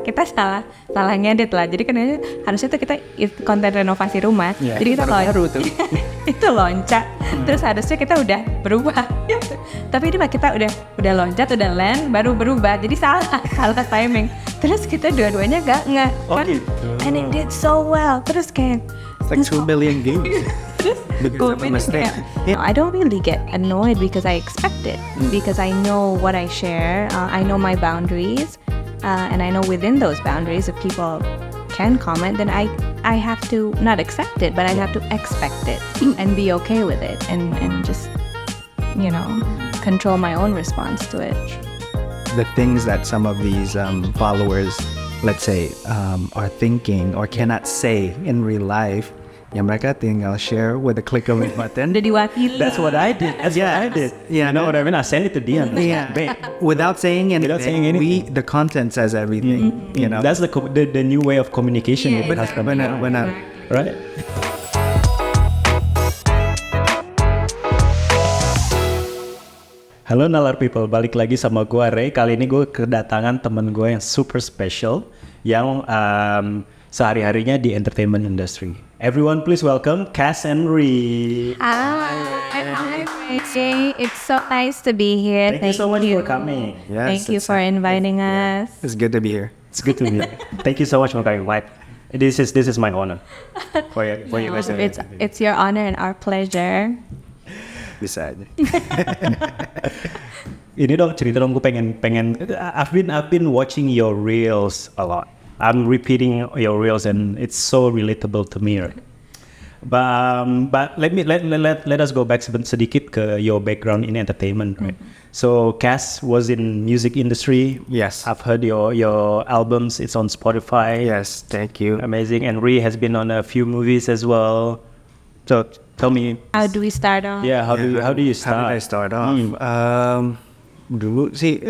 kita salah ngedit lah. Jadi kan harusnya tuh kita konten renovasi rumah. Jadi kita baru tuh itu loncat. Terus harusnya kita udah berubah. Tapi ini kita udah loncat, udah land, baru berubah. Jadi salah timing. Terus kita dua-duanya gak kan? Gitu. And it did so well. Terus kayak it's like 2 billion games. I don't really get annoyed because I expect it, because I know what I share, I know my boundaries, and I know within those boundaries if people can comment, then I have to not accept it, but I have to expect it and be okay with it and just, control my own response to it. The things that some of these followers, let's say, are thinking or cannot say in real life, yang mereka tinggal share with a click of a button. Udah diwakili. That's what I did. Yeah, you know what I mean? I sent it to Dian. Yeah. Without saying anything. The content says everything. That's the new way of communication. Yeah, benar. Right? Halo Nalar People, balik lagi sama gue Ray. Kali ini gue kedatangan temen gue yang super special, yang sehari-harinya di entertainment industry. Everyone please welcome Cas and Ray. Hi, Ray. It's so nice to be here. Thank you so much for coming. Yes, Thank you for inviting us. It's good to be here. It's good to be here. Thank you so much for coming. This is my honor for you guys. It's your honor and our pleasure. Bisa aja. Ini dong cerita dong, gue pengen. I've been watching your reels a lot. I'm repeating your reels and it's so relatable to me. Right? But let us go back sedikit ke your background in entertainment. Right? So Cas was in music industry. Yes. I've heard your albums. It's on Spotify. Yes, thank you. Amazing. And Ray has been on a few movies as well. So tell me. How do we start off? Yeah. How do you start? How did I start off? Dulu sih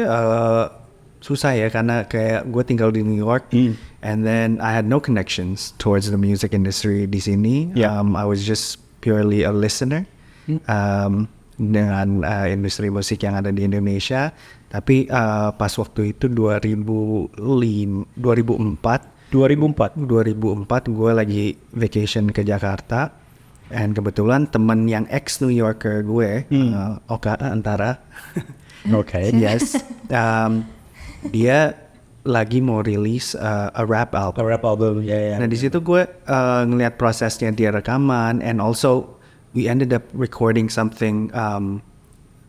susah ya, karena kayak gue tinggal di New York, and then I had no connections towards the music industry di sini. I was just purely a listener dengan industri musik yang ada di Indonesia. Tapi pas waktu itu 2004 gue lagi vacation ke Jakarta, and kebetulan teman yang ex New Yorker gue, Oka Antara. Okay. Yes. Dia lagi mau rilis a rap album. Yeah. Nah di situ gue ngeliat prosesnya dia rekaman, and also we ended up recording something.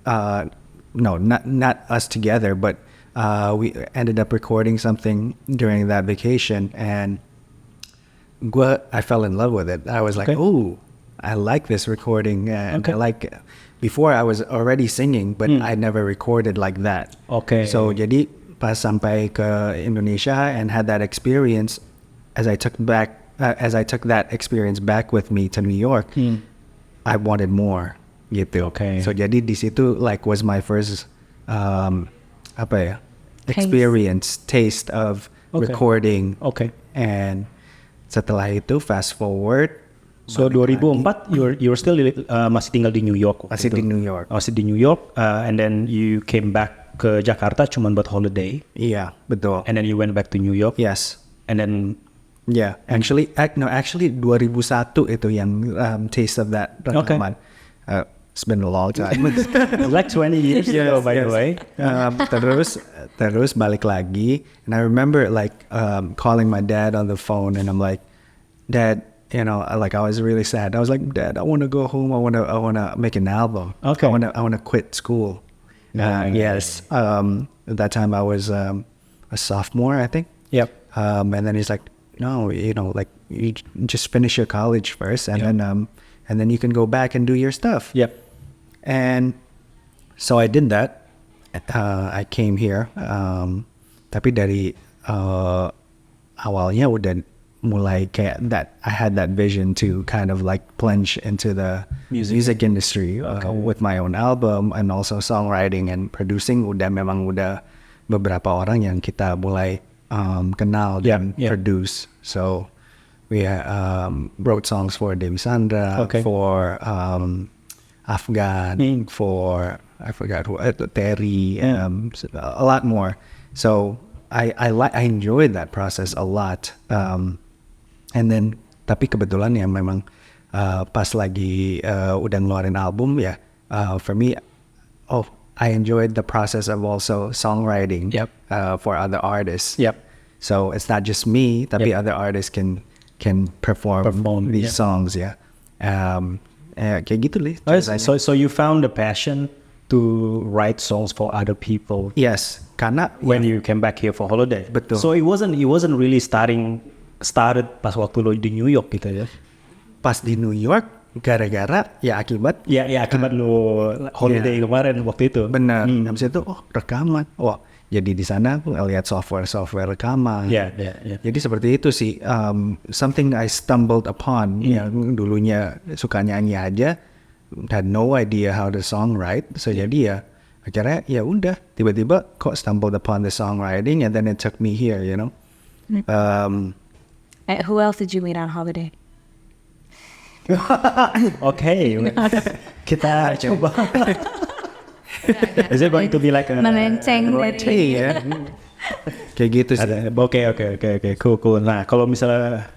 No, not us together, but we ended up recording something during that vacation, and I fell in love with it. I was like, oh, I like this recording, and I like it. Before I was already singing, but I never recorded like that. Okay. So jadi pas sampai ke Indonesia and had that experience, as I took that experience back with me to New York, I wanted more gitu. Okay. So jadi di situ was my first experience, taste of recording. Okay. And setelah itu fast forward. So 2004 you're still masih tinggal di New York. Masih di New York. Masih di New York, and then you came back ke Jakarta cuman buat holiday. Iya, betul. And then you went back to New York. Yes. And then actually 2001 itu yang taste of that rekaman. It's been a long time. Like 20 years ago, by the way. Terus balik lagi, and I remember calling my dad on the phone, and I'm like, Dad, I was really sad. I was like, Dad, I want to go home. I want to make an album. Okay. I want to quit school. Yes. At that time I was a sophomore, I think. Yep. And then he's like, no, you just finish your college first, and then you can go back and do your stuff. Yep. And so I did that. I came here. Tapi dari awalnya udah mulai kayak that I had that vision to kind of plunge into the music industry with my own album, and also songwriting and producing. Memang udah beberapa orang yang kita mulai kenal dan produce. So we wrote songs for Dewi Sandra, for Afghan, for I forgot who, Terry, a lot more. So I enjoyed that process a lot. And then tapi kebetulan ya memang pas lagi udah ngeluarin album ya, for me, I enjoyed the process of also songwriting for other artists. So it's not just me, tapi other artists can perform these songs ya. Kayak gitu nih. So you found the passion to write songs for other people. Yes, karena when you came back here for holiday. Betul. So it wasn't really started pas waktu lo di New York gitu ya. Pas di New York gara-gara ya akibat lo holiday kemarin waktu itu. Benar. Habis itu rekaman. Jadi di sana aku lihat software rekaman. Jadi seperti itu sih. Something I stumbled upon. Yang dulunya suka nyanyi aja, had no idea how to songwrite. So jadi ya akhirnya ya udah tiba-tiba kok stumbled upon the songwriting, and then it took me here, you know. Who else did you meet on holiday? Okay, kita coba. Is it going to be like a melenceng dari ya? Kayak gitu sih. Okay, cool. Nah, kalau misalnya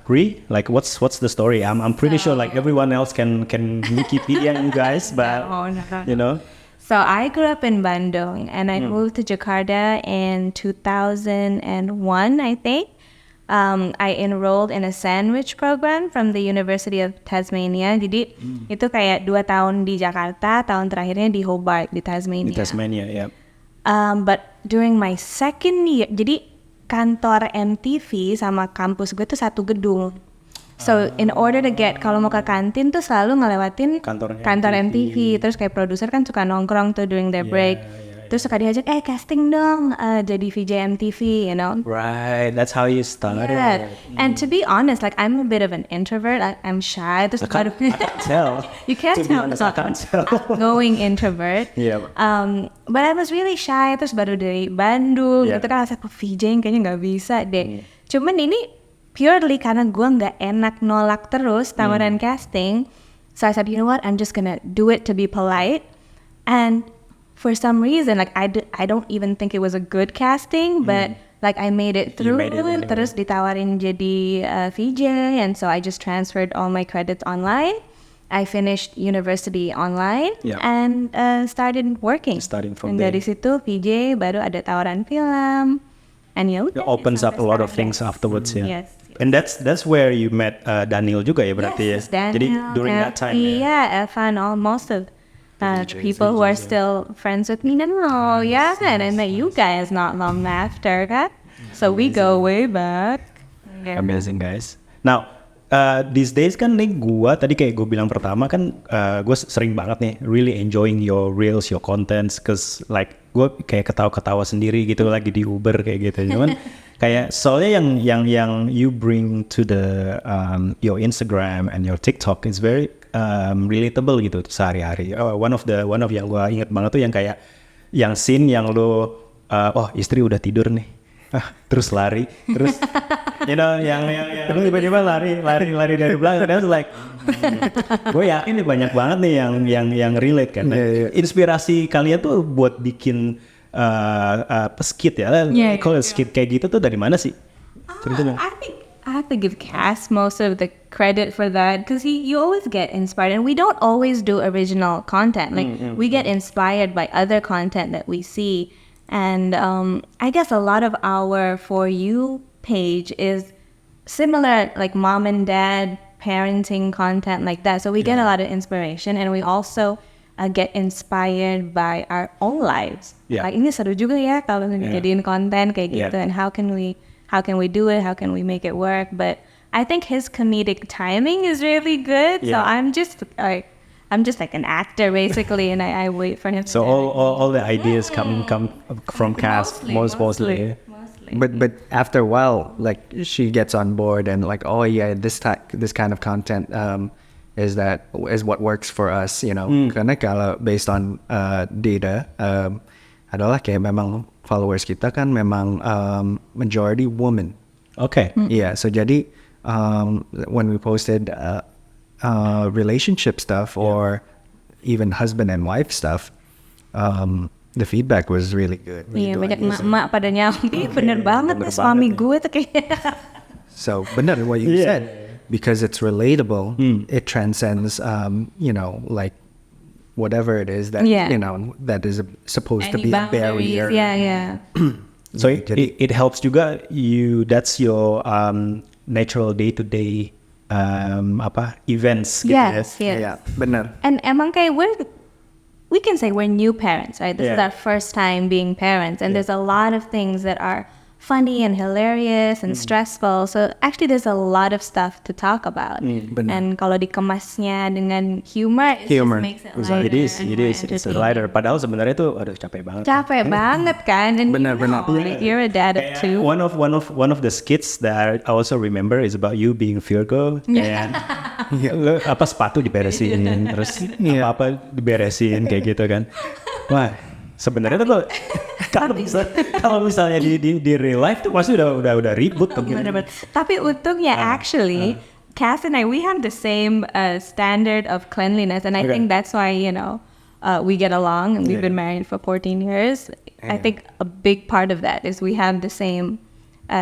like what's the story? I'm pretty sure like everyone else can Wikipedia you guys, but you know. So I grew up in Bandung and I moved to Jakarta in 2001, I think. I enrolled in a sandwich program from the University of Tasmania. Jadi itu kayak 2 tahun di Jakarta, tahun terakhirnya di Hobart di Tasmania. But during my second year, jadi kantor MTV sama kampus gue tuh satu gedung. So in order to get, kalau mau ke kantin tuh selalu ngelewatin kantor MTV. Terus kayak produser kan suka nongkrong tuh during their break. Terus suka diajak, casting dong jadi VJ MTV, you know. Right, that's how you started. Yeah. And to be honest, like I'm a bit of an introvert. I'm shy. Terus I can't tell. You can't tell. I can't tell. Outgoing introvert. But I was really shy. Terus baru dari Bandung, itu kan rasa VJ kayaknya nggak bisa deh. Cuman ini purely karena gue nggak enak nolak terus tawaran casting. So I said, you know what? I'm just gonna do it to be polite. And for some reason, like I don't even think it was a good casting, but like I made it through. Terus ditawarin jadi VJ, and so I just transferred all my credits online. I finished university online and started working. And dari situ VJ, baru ada tawaran film, and it opens up a lot of things afterwards. Yes. And that's where you met Daniel juga ya berarti ya. Daniel, jadi during that time. Evan, most of people who are still friends with me now, and I met you guys not long after that. So we go way back. Amazing guys. Now, these days kan nih tadi kayak gue bilang pertama kan gue sering banget nih really enjoying your reels, your contents, cause like gue kayak ketawa-ketawa sendiri gitu lagi di Uber kayak gitu. Cuman kayak soalnya yang you bring to the your Instagram and your TikTok is very relatable gitu sehari-hari. One of yang gue inget banget tuh yang kayak yang scene yang lo istri udah tidur nih, terus lari, terus you know yang lo tiba-tiba lari dari belakang. That's like gue yakin nih banyak banget nih yang relate kan. Inspirasi kalian tuh buat bikin skit ya, kalau skit kayak gitu tuh dari mana sih? I have to give Cas most of the credit for that because you always get inspired, and we don't always do original content. Like we get inspired by other content that we see, and I guess a lot of our For You page is similar, like mom and dad parenting content like that. So we get a lot of inspiration, and we also get inspired by our own lives. Like ini seru juga ya kalau jadiin konten kayak gitu, and how can we do it? How can we make it work? But I think his comedic timing is really good. So I'm just like an actor basically, and I wait for him. So all the ideas come from Cas mostly. But after a while, like she gets on board and like, this kind of content is what works for us, you know. Karena kalau based on data adalah kayak memang followers kita kan memang majority women. Okay. Yeah, so jadi when we posted relationship stuff or even husband and wife stuff, the feedback was really good. Iya, banyak emak-emak pada nyambi, bener banget nih suami gue tuh kayak. So benar what you said, because it's relatable, it transcends, like whatever it is that that is supposed to be a barrier. Yeah. So it helps juga you. That's your natural day-to-day events. Yes. Yeah, benar. And emang kayak we can say we're new parents, right? This is our first time being parents, and there's a lot of things that are funny and hilarious and stressful. So actually there's a lot of stuff to talk about. And kalau dikemasnya dengan humor, it just makes it lighter. It is. It's lighter. Padahal sebenarnya itu capek banget. Capek banget kan? And Benar. You're a dad of two. One of the skits that I also remember is about you being Virgo and sepatu diberesin terus apa diberesin kayak gitu kan. Wah, sebenarnya tuh kalau misalnya di real life tuh pasti udah ribut tuh. Tapi untungnya actually Cas and I, we have the same standard of cleanliness, and I think that's why we get along, and we've been married for 14 years. I think a big part of that is we have the same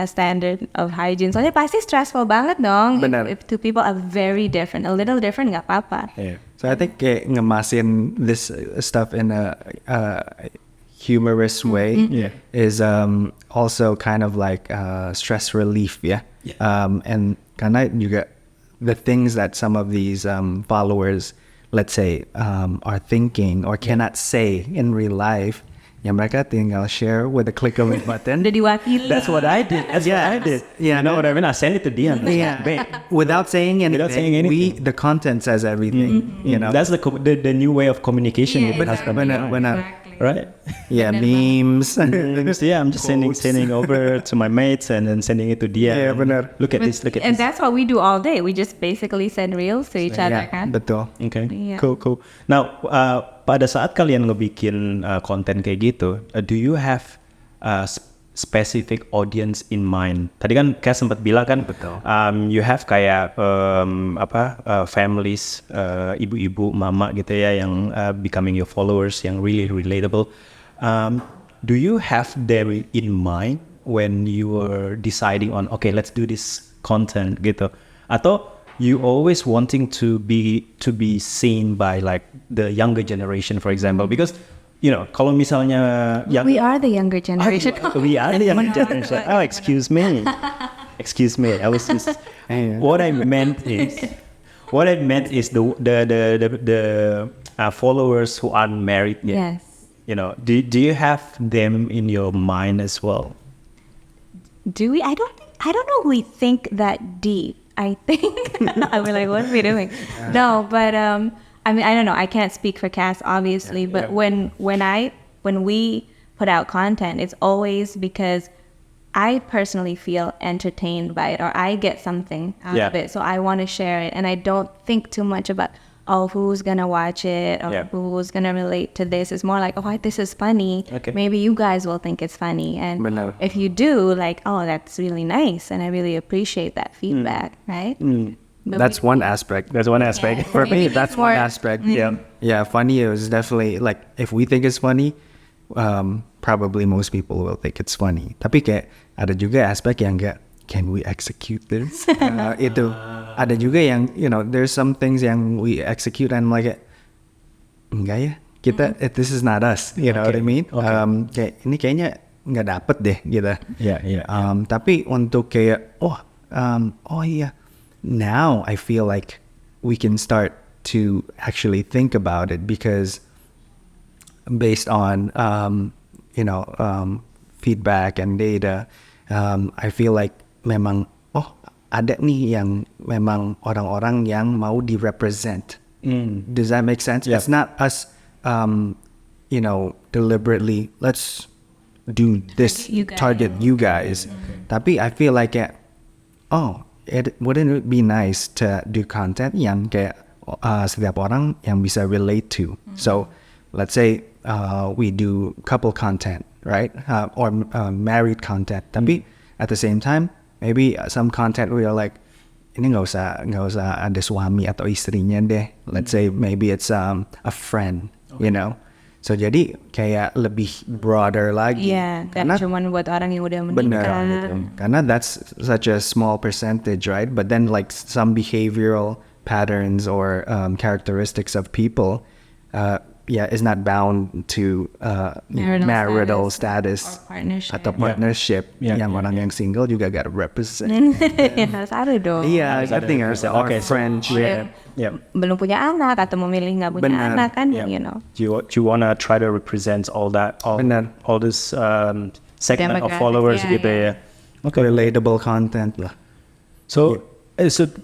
standard of hygiene. Soalnya pasti stressful banget dong. If two people are very different, a little different, nggak apa-apa. So I think kayak ngemasin this stuff in a humorous way is also kind of like stress relief, and karena juga the things that some of these followers, let's say, are thinking or cannot say in real life, yang mereka tinggal share with a click of a button. Udah diwakili. That's what I did. Yeah, you know what I mean? I send it to Dian. Without saying anything. The content says everything. That's the new way of communication. Right? Yeah, memes. I'm just sending over to my mates and then sending it to Dian. Yeah, benar. Look at this. And that's what we do all day. We just basically send reels to each other, kan? Betul. Okay. Yeah. Cool. Now, pada saat kalian ngebikin konten kayak gitu, do you have specific audience in mind? Tadi kan Cas sempat bilang kan, you have kayak families, ibu-ibu, mama gitu ya, yang becoming your followers, yang really relatable. Do you have them in mind when you were deciding on, okay, let's do this content gitu? Atau you always wanting to be seen by like the younger generation, for example, because kalau misalnya we are the younger generation. We are the younger generation. Oh, excuse me. I was just what I meant is the followers who aren't married yet. Yes. Do you have them in your mind as well? Do we? I don't know. We think that deep. I think I was like, what are we doing? No, but I mean, I don't know. I can't speak for Cas, obviously, but when we put out content, it's always because I personally feel entertained by it, or I get something out of it, so I want to share it, and I don't think too much about who's gonna watch it or who's gonna relate to this. It's more like, this is funny. Maybe you guys will think it's funny, and if you do, like, that's really nice, and I really appreciate that feedback, right? That's one aspect. For me, that's one aspect. Yeah, funny is definitely, like, if we think it's funny, probably most people will think it's funny. Tapi kayak ada juga aspek yang kayak, can we execute this? Itu ada juga yang, there's some things yang we execute and like, enggak ya, kita, this is not us, you know what I mean? Kayak ini kayaknya nggak dapet deh gitu. Tapi untuk kayak, now I feel like we can start to actually think about it, because based on feedback and data, I feel like memang ada nih yang memang orang-orang yang mau di-represent. Does that make sense? It's not us deliberately let's do this, target you guys. Tapi I feel like wouldn't it be nice to do content yang kayak setiap orang yang bisa relate to. So let's say we do couple content, right? Or married content. Tapi at the same time, maybe some content we are like, ini nggak usah ada suami atau istrinya deh. Let's say maybe it's a friend, So jadi kayak lebih broader lagi. Iya, dan cuman buat orang yang udah menikah. Benar. Karena that's such a small percentage, right? But then like some behavioral patterns or characteristics of people, is not bound to marital status atau partnership. Yang orang yang single juga gotta represent. Harus ada dong. Iya, I think our friendship. Belum punya anak atau memilih nggak punya anak kan, you know. Do you wanna try to represent all that, all this segment of followers gitu ya? Okay. Relatable content lah. So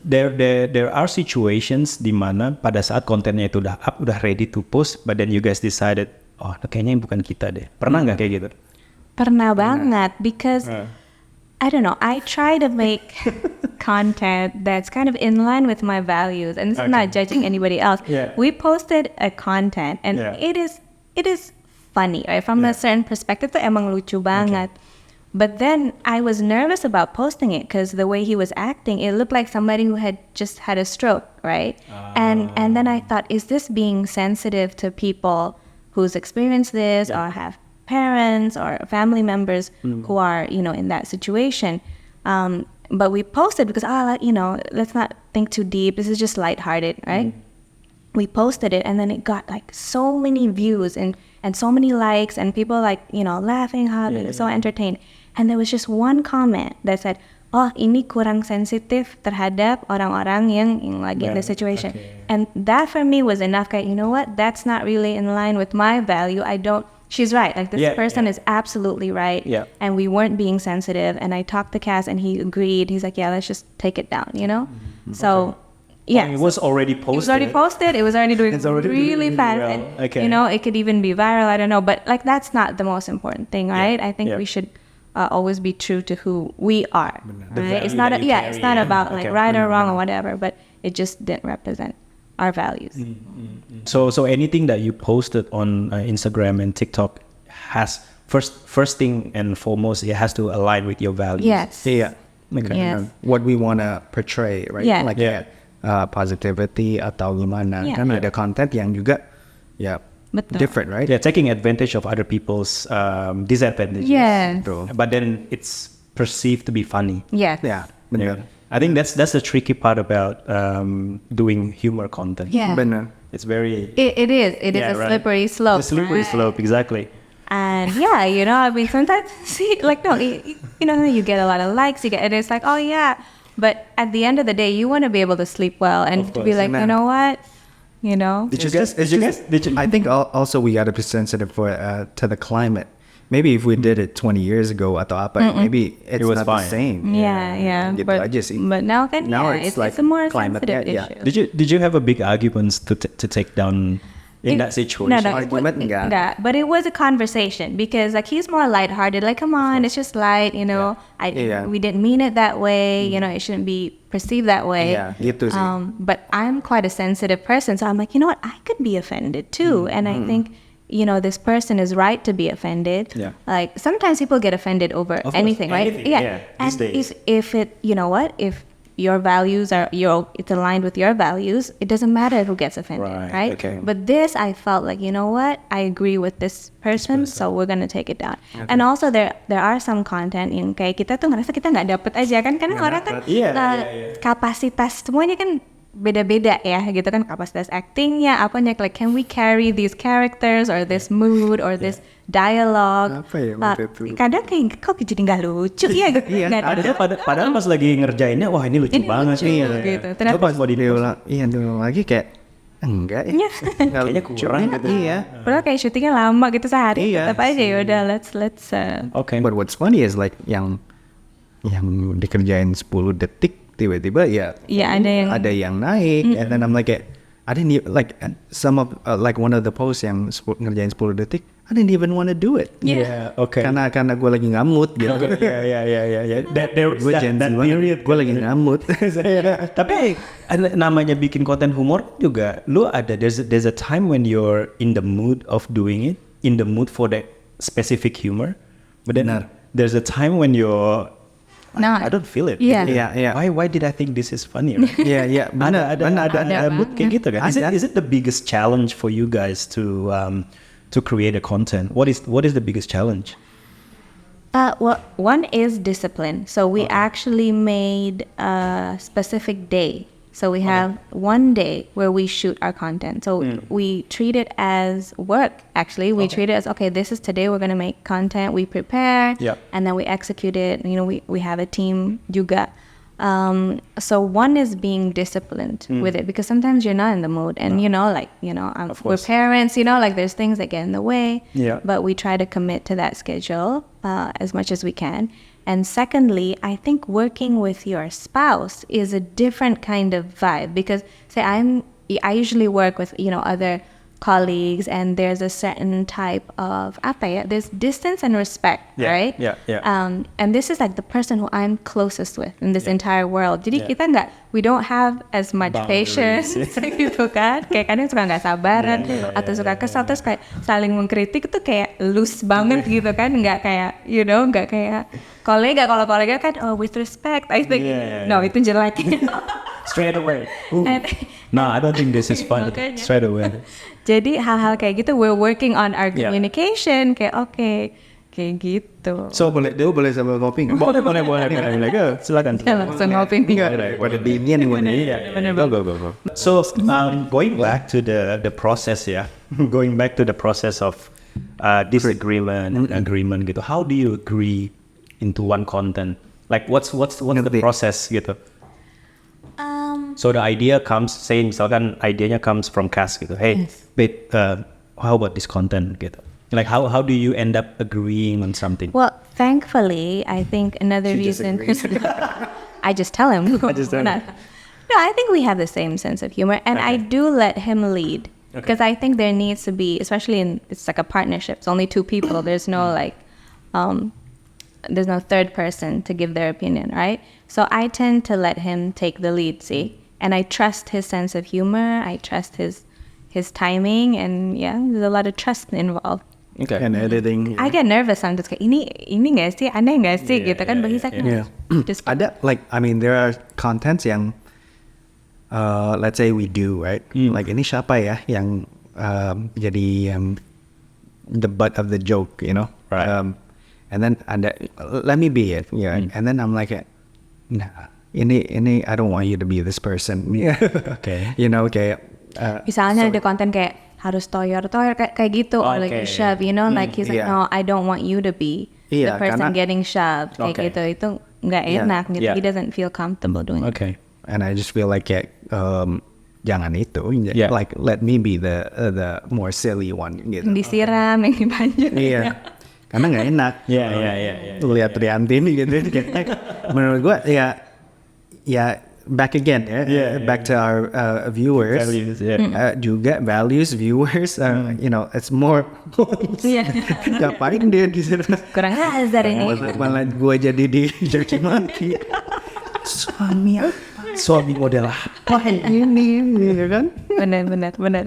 there are situations di mana pada saat kontennya itu udah up, udah ready to post, but then you guys decided, oh kayaknya yang bukan kita deh. Pernah nggak kayak gitu? Pernah banget, because I don't know, I try to make content that's kind of in line with my values, and it's not judging anybody else. We posted a content, and it is funny, right? From a certain perspective, tuh emang lucu banget. But then I was nervous about posting it because the way he was acting, it looked like somebody who had just had a stroke, right? And then I thought, is this being sensitive to people who's experienced this or have parents or family members who are, you know, in that situation? But we posted because, let's not think too deep. This is just lighthearted, right? We posted it, and then it got like so many views and so many likes, and people like, you know, laughing hard, so entertained. And there was just one comment that said, oh ini kurang sensitif terhadap orang-orang yang lagi in this situation. And that for me was enough. You know what? That's not really in line with my value. She's right. Like this person is absolutely right. And we weren't being sensitive. And I talked to Cas, and he agreed. He's like, let's just take it down, you know? So... Yeah, it was already posted. It was already posted. It was already doing really fast. Well. And, you know, it could even be viral. I don't know, but like that's not the most important thing, right? I think we should always be true to who we are. Right? It's not. It's not about like right or wrong or whatever, but it just didn't represent our values. So anything that you posted on Instagram and TikTok has first thing and foremost, it has to align with your values. Yes. Yeah. Yes. What we want to portray, right? Yeah. Like positivity atau gimana, kan ada content yang juga different, right? Taking advantage of other people's disadvantages. Yes. But then it's perceived to be funny. Yes. Yeah, benar. I think that's the tricky part about doing humor content. Yeah. Benar. It's very... It is a slippery slope. The slippery slope, exactly. And you know, I mean, sometimes you get a lot of likes, and it's like, oh yeah. But at the end of the day, you want to be able to sleep well and to be like, you know what, you know. Did you guys? I think also we got to be sensitive to the climate. Maybe if we did it 20 years ago atau apa, maybe it was not fine. The same. Yeah. Gitu but, aja sih. But now it's like a more climate, sensitive issue. Did you have a big arguments to take down in that situation? No, but it was a conversation because like he's more lighthearted. Like, come on, it's just light, you know. We didn't mean it that way. You know, it shouldn't be perceived that way. Yeah, gitu sih. But I'm quite a sensitive person, so I'm like, you know what, I could be offended too, and I think, you know, this person is right to be offended. Yeah. Like sometimes people get offended over anything, right? And if it, you know what, if your values it's aligned with your values, it doesn't matter who gets offended, right? Okay. But this, I felt like, you know what, I agree with this person, so we're gonna take it down. Okay. And also there are some content yang kayak kita tuh ngerasa kita nggak dapet aja kan, karena orang kan kapasitas semuanya kan beda-beda ya gitu kan, kapasitas actingnya apanya, like can we carry these characters or this mood or this dialogue. Kadang kayak kok jadi nggak lucu ya gitu. Padahal pas lagi ngerjainnya, wah ini lucu banget nih gitu. Terus pas mau diulang lagi kayak enggak ya. Kayaknya kurang gitu. Iya. Padahal kayak syutingnya lama gitu sehari. Tetap aja ya udah let's Okay. But what's funny is like yang dikerjain 10 detik tiba-tiba ada yang naik, and then I'm like I didn't even like some of like one of the posts yang ngerjain 10 detik, I didn't even want to do it. Yeah, okay. Karena gue lagi ngamut gitu. Yeah. That period gue lagi ngamut. Tapi namanya bikin konten humor juga, lu ada there's a time when you're in the mood of doing it, in the mood for that specific humor, but then there's a time when you're I don't feel it. Yeah. Why did I think this is funny? Right? Yeah. Ada mood kayak gitu kan? Is it the biggest challenge for you guys to to create a content? What is the biggest challenge? Well, one is discipline. So we actually made a specific day. So we have one day where we shoot our content. So we treat it as work, actually. We treat it as, okay, this is today we're going to make content. We prepare, and then we execute it. You know, we have a team juga. So one is being disciplined with it, because sometimes you're not in the mood. And, we're parents, like there's things that get in the way. Yeah. But we try to commit to that schedule as much as we can. And secondly, I think working with your spouse is a different kind of vibe, because say I usually work with, other colleagues, and there's a certain type of there's distance and respect, right? And this is like the person who I'm closest with in this entire world. Jadi kita we don't have as much patience gitu kan. Kayak kadang suka nggak sabaran atau suka kesal, terus kayak saling mengkritik itu kayak loose banget gitu kan, nggak kayak nggak kayak kolega. Kalau kolega kan with respect, I think no, itu jelek. Straight away. No, I don't think this is fun. Straight away. Jadi hal-hal kayak gitu, we're working on our communication. Kayak kayak gitu. So boleh sambil ngopi nggak? Boleh. Silakan. Langsung ngopi nih. Pada dingin nih. Go. So going back to the process, going back to the process of disagreement and agreement gitu. How do you agree into one content? Like what's the process gitu? So the idea comes, say misalkan idenya comes from Cas gitu. Hey, babe, how about this content gitu? Like how do you end up agreeing on something? Well, thankfully, I think another reason. I just tell him. I just tell him. No, I think we have the same sense of humor, and I do let him lead, because I think there needs to be, especially it's like a partnership. It's only two people. There's no there's no third person to give their opinion, right? So I tend to let him take the lead, and I trust his sense of humor. I trust his timing, and there's a lot of trust involved. Okay. And editing. I get nervous sometimes. Kayak ini nggak sih, aneh nggak sih, gitu kan? But he's like, no, just Ada there are contents yang let's say we do, right? Like ini siapa ya yang jadi the butt of the joke, Right. And then let me be it, and then I'm like, nah, ini I don't want you to be this person. Okay. Kayak misalnya ada konten kayak harus toyor kayak gitu, or like you shove, like he's like, no, I don't want you to be the person getting shoved, kayak gitu. Itu nggak enak, gitu. He doesn't feel comfortable doing it. Okay. And I just feel like jangan itu, like let me be the more silly one gitu. Yang disiram, yang dipanjat. Iya. Karena nggak enak. Iya. Lihat Rianti ini gitu. Menurut gue back again back to our viewers. Values, juga values viewers. It's more. Ngapain dia di sana? Kurang ajar ini. Malah gue jadi jadi mati. Suami model apa ini, gitu kan? Benar.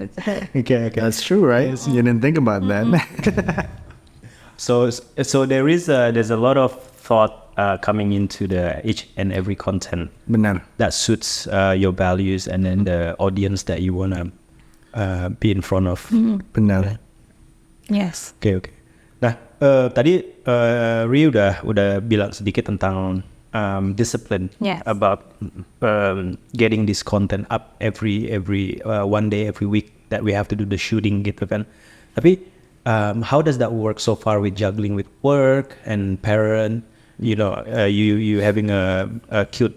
Okay. That's true, right? You didn't think about that. So there's a lot of thought coming into each and every content. Benar. That suits your values and then the audience that you wanna be in front of. Benar. Yes. Okay. Nah, tadi Ri udah bilang sedikit tentang discipline, about getting this content up every one day every week that we have to do the shooting gitu kan. Tapi how does that work so far with juggling with work and parent? You having a cute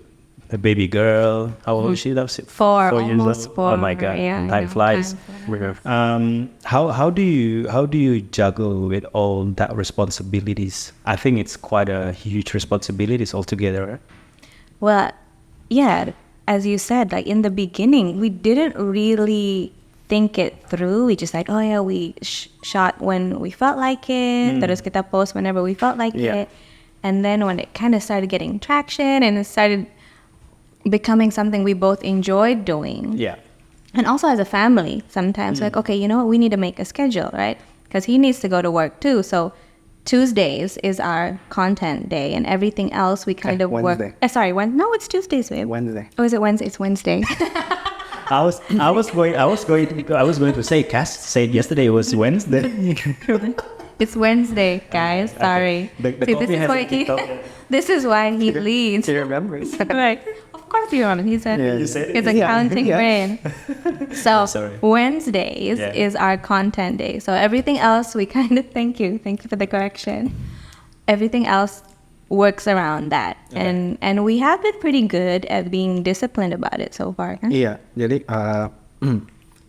baby girl. How old is she? That's 4 years almost old. 4. Oh my God, Yeah, time flies. How do you juggle with all that responsibilities? I think it's quite a huge responsibilities altogether. Right? Well, as you said, like in the beginning, we didn't really think it through. We just like, we shot when we felt like it. Terus kita post whenever we felt like it. And then when it kind of started getting traction and it started becoming something we both enjoyed doing. Yeah. And also as a family, sometimes like, okay, you know what, we need to make a schedule, right? Because he needs to go to work too. So Tuesdays is our content day, and everything else we kind of Wednesday. work. No, it's Tuesdays, babe. Wednesday. Oh, is it Wednesday? It's Wednesday. I was going to say, Cas said yesterday was Wednesday. It's Wednesday, guys. Sorry. The See, coffee has a TikTok. this is why he leads. He remembers. Like, of course you want it. He said, You said it. it's a counting brain. So Sorry. Wednesdays is our content day. So everything else we kind of thank you for the correction. Everything else works around that, and we have been pretty good at being disciplined about it so far. Kan? Iya, jadi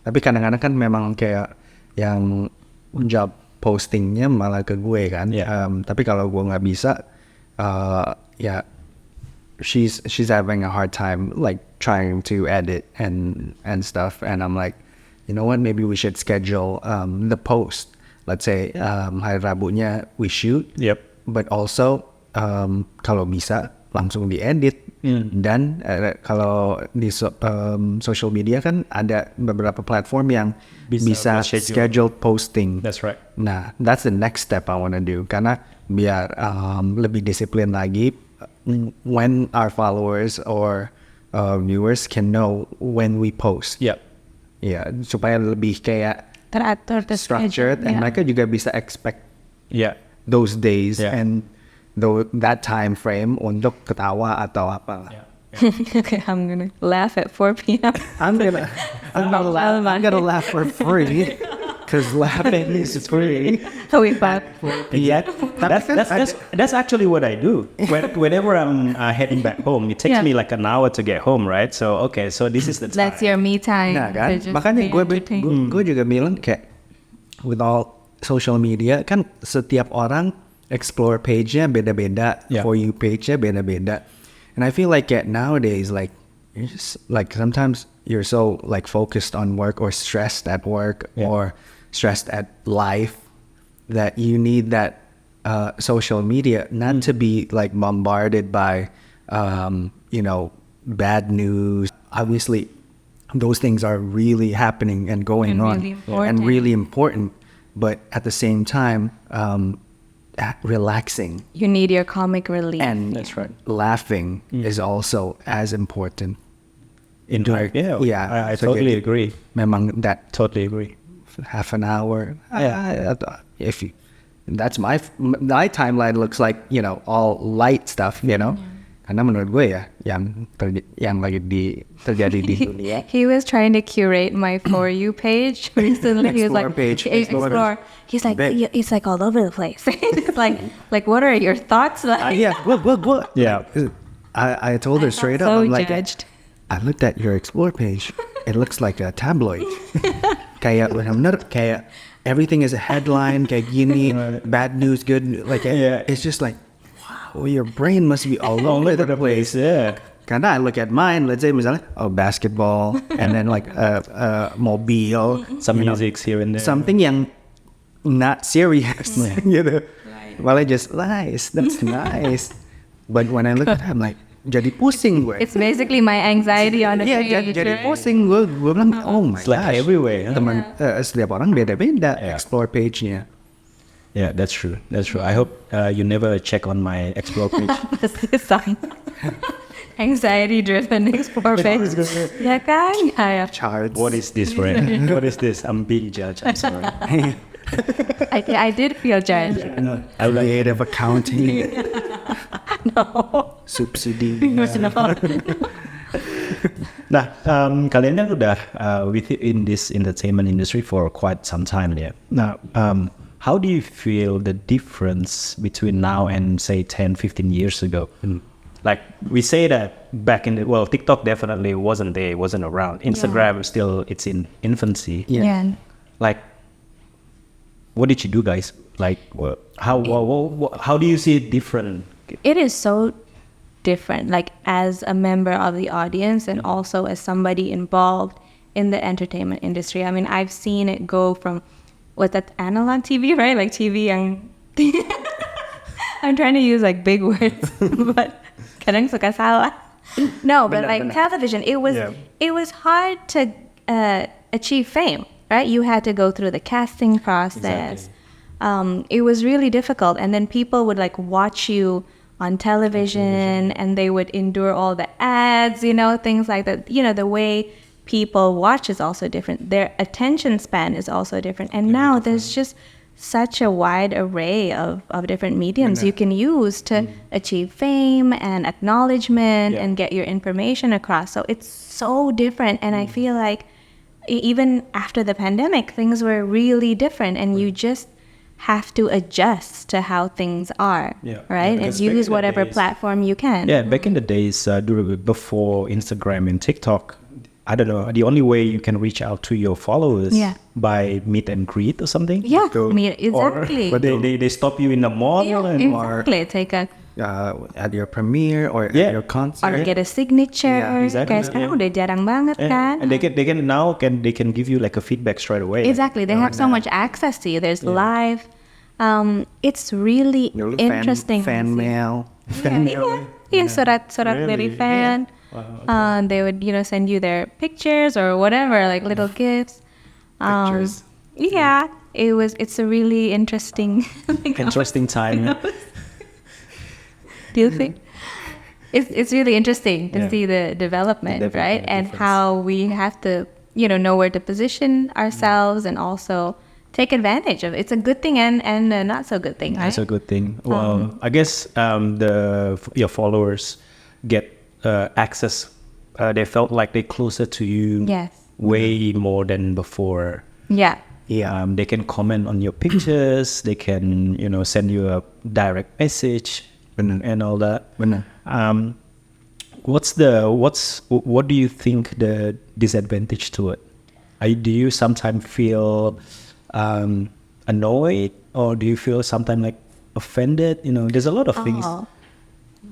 tapi kadang-kadang kan memang kayak yang job postingnya malah ke gue kan. Tapi kalau gue nggak bisa, ya she's having a hard time like trying to edit and stuff, and I'm like, you know what, maybe we should schedule the post. Let's say hari Rabunya we shoot, but also kalau bisa langsung diedit. Dan kalau di social media kan ada beberapa platform yang bisa schedule posting. That's right. Nah, that's the next step I want to do, karena biar lebih disiplin lagi when our followers or viewers can know when we post. Ya, supaya lebih kayak teratur, structured, and mereka juga bisa expect those days and that time frame untuk ketawa atau apa. Okay, I'm gonna laugh at 4 p.m. I'm gonna laugh for free because laughing is free. We thought. Yeah, that's actually what I do. Whenever I'm heading back home, it takes me like an hour to get home, right? So this is the time. That's your me time. Nah kan, makanya gue juga bilang kayak with all social media kan setiap orang explore page-nya beda-beda, for you page-nya beda-beda. And I feel like nowadays, like, you're just, like, sometimes you're so, like, focused on work or stressed at work or stressed at life that you need that social media not to be, like, bombarded by, bad news. Obviously, those things are really happening and going on and really important. But at the same time, relaxing. You need your comic relief. And that's right. Laughing is also as important. I totally agree. Memang that totally agree. Half an hour. If you, that's my timeline looks like, all light stuff, Karena menurut gue yang lagi terjadi di dunia. He was trying to curate my For You page recently. He was like, explore. He's like, it's like all over the place. It's like, what are your thoughts? What? Yeah. I told her straight up. I'm like, judged. I looked at your Explore page. It looks like a tabloid. Kayak benar-benar kayak everything is a headline. Kayak gini, bad news, good. Like it's just like. Well, your brain must be all over the place. Karena I look at mine, let's say misalnya, basketball, and then like mobile, some music here and there, something yang not serious, Well, I just nice, that's nice. But when I look at it, I'm like, jadi pusing gue. It's basically my anxiety on the page. Jadi pusing gue bilang, oh my gosh. Like everywhere. Teman, setiap orang beda-beda explore page-nya. Yeah, that's true. I hope you never check on my Explore page. This is sign. Anxiety-driven Explore page. Ya kan? Charts. What is this, friend? What is this? I'm being judged. I'm sorry. I did feel judged. Creative accounting. No. Subsidy. Nah, kalian kan udah in this entertainment industry for quite some time ya. Nah, how do you feel the difference between now and say 10, 15 years ago? Like we say that back in TikTok definitely wasn't there, wasn't around. Instagram still, it's in infancy. Yeah. Like, what did you do, guys? Like, how do you see it different? It is so different. Like as a member of the audience and also as somebody involved in the entertainment industry. I mean, I've seen it go from what's that, analog TV, right? Like TV yang I'm trying to use like big words, but kadang suka salah. No, but like television, it was hard to achieve fame, right? You had to go through the casting process. Exactly. It was really difficult, and then people would like watch you on television and they would endure all the ads, things like that. The way people watch is also different. Their attention span is also different. And now there's just such a wide array of different mediums you can use to achieve fame and acknowledgement and get your information across. So it's so different. And I feel like even after the pandemic, things were really different, and you just have to adjust to how things are, right? And use whatever platform you can. Yeah, back in the days, before Instagram and TikTok, I don't know, the only way you can reach out to your followers by meet and greet or something. Yeah, exactly. But they stop you in the mall exactly. Take a at your premiere or at your concert, or get a signature. Exactly. Kayak sekarang udah jarang banget kan. And they can give you like a feedback straight away. Exactly. They have so much access to you. There's live. It's really interesting. Fan mail. Yeah, surat dari fan. Wow, they would, send you their pictures or whatever, like little gifts. Pictures. Yeah, it's a really interesting time. Do you think? It's really interesting to see the development, right? And how we have to, know where to position ourselves and also take advantage of it. It's a good thing and a not so good thing. It's a good thing. Well, I guess your followers get access. They felt like they're closer to you. Yes. Way more than before. Yeah. They can comment on your pictures. They can, send you a direct message and all that. What do you think the disadvantage to it? Do you sometimes feel annoyed, or do you feel sometimes like offended? There's a lot of things.